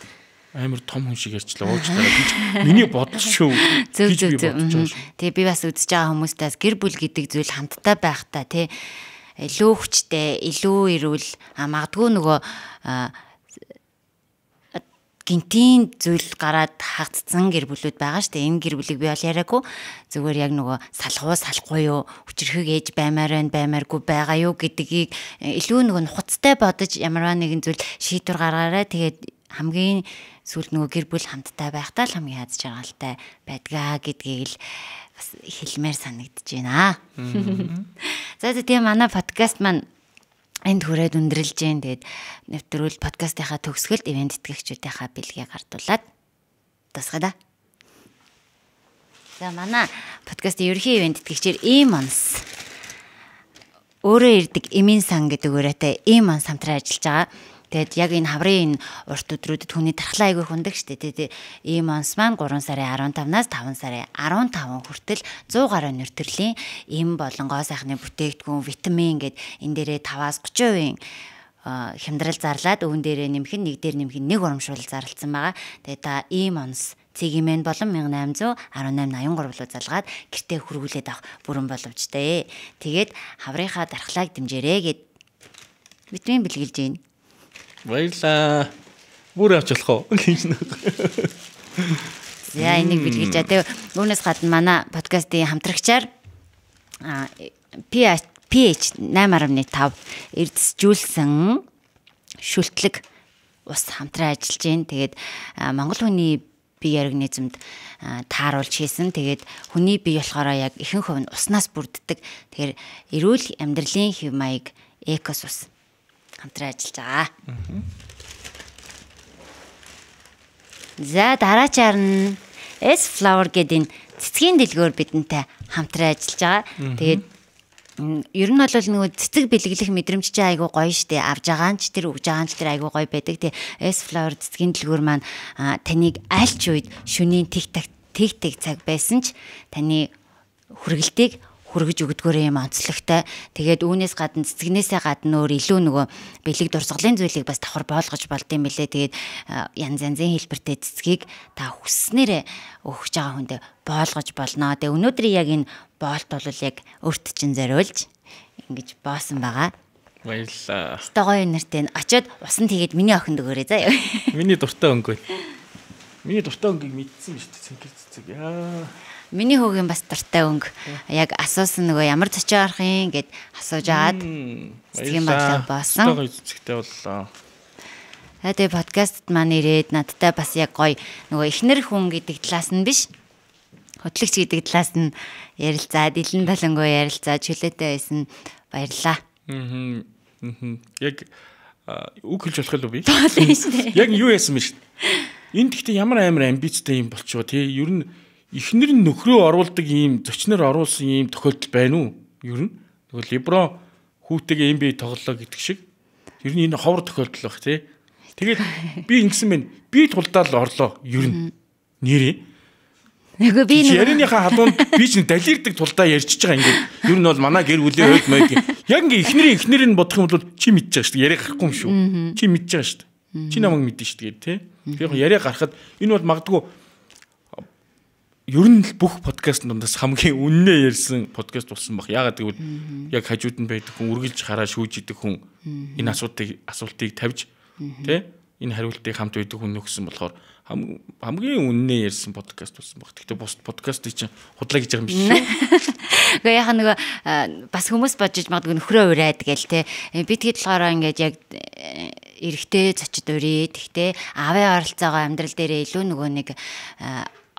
Амар том хүн шиг ярьчлаа уучлаарай гэж миний бодол шүү. Гэж би бодож байгаа. Тэгээ би бас үзэж байгаа хүмүүстээс гэр бүл гэдэг зүйл хамтдаа байхдаа те илүү хүчтэй, илүү эрүүл магадгүй нөгөө гинтийн зүйл гараад хагдсан гэр бүлүүд байгаа шүү дээ. Энэ гэр бүлийг би бол яриаггүй. Зүгээр яг нөгөө салахгүй юу, хүчрхэг ээж баймааргүй байгаа юу гэдгийг илүү нөгөө нухацтай бодож ямарваа нэгэн зүйл шийдвэр гаргаарай. Тэгээд хамгийн сүүлд нөгөө гэр бүл хамтдаа байхдаа л хамгийн аз жаргалтай байдгаа гэдгийг л бас хэлмээр санагдаж байна. За тийм манай подкаст маань энд хүрээд өндөрлж जैन. Тэгээд нэвтрүүл подкастынхаа төгсгөлд ивент тэтгэгчдийнхаа бэлгийг гардуулаад тасгада. За манай подкастын ерөнхий ивент тэтгэгчээр Имонс өөрөө ирдэг эмийн сан гэдэг өрөөтэй Имонс хамтран ажиллаж байгаа. Тэгээд яг энэ хаврын урт өдрүүдэд хүний тархлаа айгүй хундаг штэ. Тэгээд Имонс маань 3 сарын 15-наас 5 сарын 15 хүртэл 100 гаруй нэр төрлийн эм болон гоо сайхны бүтээгдэхүүн, витамин гэд энэ дээрээ 5-аас 30% хямдрал зарлаад өвөн дээрээ нэмэх нь нэг дээр нэмэх нь нэг урамшуул зарлцсан байгаа. Тэгээд та Имонс цэгимэн болон 181883 руу залгаад гэртээ хүргүүлээд авах бүрэн боломжтой. Тэгээд хаврынхаа дархлааг дэмжээрэй гэд Витамин бэлгэлж байна. Баярлаа. Бүр авч болох уу? За энийг бэлгэлж. Тэгээ үүнээс гадна манай подкастын хамтрагчаар pH 8.5 эрдэсжүүлсэн шүлтлэг ус хамтран ажиллаж байна. Тэгээд Монгол хүний бие организмд тааруулж хийсэн. Тэгээд хүний бие болохоор яг ихэнх хувь нь уснаас бүрддэг. Тэгэхээр эрүүл амьдралын хэв маяг экос ус хамтран ажиллаж байгаа. За дараачаар нь S flower гэдэг цэцгийн дэлгүүр бидэнтэй хамтран ажиллаж байгаа. Тэгээд ер нь бол нөгөө цэцэг бэлгэлэх мэдрэмж чинь айгүй гоё штэ. Авж байгаа нь ч тэр өгж байгаа нь ч тэр айгүй гоё байдаг. Тэгээ S flower цэцгийн дэлгүүр маань таныг аль ч үед шөнийн тэг цаг байсан ч таны хүргэлтийг хүргэж өгдгөөрөө юм онцлогтой. Тэгээд үүнээс гадна цэцгнээсээ гадна өөр илүү нөгөө бэлэг дурсгалын зүйлийг бас давхар боолгож болдсон мөлий. Тэгээд янз янзын хэлбэртэй цэцгийг та хүснээрээ өгч байгаа хүндээ боолгож болно. Тэгээд өнөөдөр яг энэ боолт бол яг өөрт чинь зориулж ингэж боосон байгаа. Баярлалаа. Өстой гоё нэртэй очиод усан тэгээд миний охинд өгөөрэй заа. Миний дуртай өнгөө. Миний дуртай өнгийг мэдсэн биз дээ цэнгэр цэцэг. Яа. Миний хүүгийн бас дуртай өнгө. Яг асуусан нөгөө ямар цочоо арах юм гэд асууж агаад цэцгийн бодлоо боосон. Гоё цэцэгтэй боллоо. Тэгээ подкастт маань ирээд надтай бас яг гоё нөгөө эхнэр хүн гэдэг талаас нь биш. Хөтлөгч гэдэг талаас нь ярилцаад, илэн талангуу ярилцаад чөлөөтэй байсан. Баярлаа. Яг үг хэлж болох л уу би? Болно шүү дээ. Яг юу яасан бэ шүү. Энд гэхдээ ямар амар амбицтай юм болчихоо тий. Ер нь эхнэр нь нөхрөө оруулдаг ийм зочноор оруулсан ийм тохиолдол байна уу? Ер нь нөгөө либро хүүтэйгээ юм би тоглолоо гэдэг шиг. Ер нь энэ ховор тохиолдол баг тий. Тэгээд би ингэсэн байна. Би тулдаал орлоо. Ер нь нэрээ. Нөгөө би ярианыхаа халуунд би ч далирдаг тулдаа ярьчихж байгаа ингээд. Ер нь бол манай гэр бүлийн хойд маяг. Яг ингээ эхнэр нь бодох юм бол чи мэдчихэж байгаа шүү дээ. Яриа гарахгүй юм шүү. Чи мэдчихэж байгаа шүү дээ. Чи намайг мэдэн шүү дээ тий. Тэгэхээр яриа гарахад энэ бол магадгүй ер нь бүх подкаст дундаас хамгийн үннээ ярьсан подкаст болсон баг. Яагаад гэвэл яг хажууд нь байдаг хүн үргэлж хараа шүүж идэг хүн энэ асуултыг тавьж тий энэ хариултыг хамт байдаг хүн нөхсөн болохоор хамгийн үннээ ярьсан подкаст болсон баг. Гэхдээ бус подкастыг чинь худлаа гэж байгаа юм биш үү? Гэхдээ яхаа нөгөө бас хүмүүс бодож магадгүй нөхрөө ураад гээл те. Би тэгэд болохоор ингээд яг эрэгтэй зочид урий. Тэгтээ аавын оролцоогоо амьдрал дээрээ илүү нөгөө нэг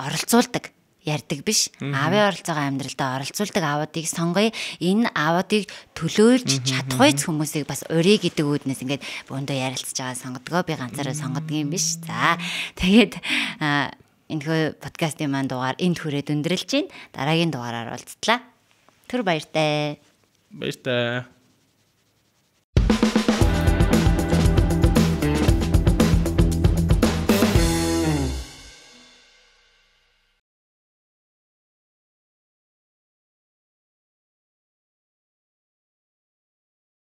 оролцуулдаг ярьдаг биш. Аавын оролцоогоо амьдралдаа оролцуулдаг аавуудыг сонгоё. Энэ аавуудыг төлөөлж чадахгүйц хүмүүсийг бас урий гэдэг үүднээс ингээд бөөндөө ярилцж байгаа сонгодгоо би ганцаараа сонгодог юм биш. За тэгээд энэхүү подкастын маань дугаар энд хүрээд өндөрлж байна. Дараагийн дугаараар уулзтлаа. Түр баяртай. Баяртай.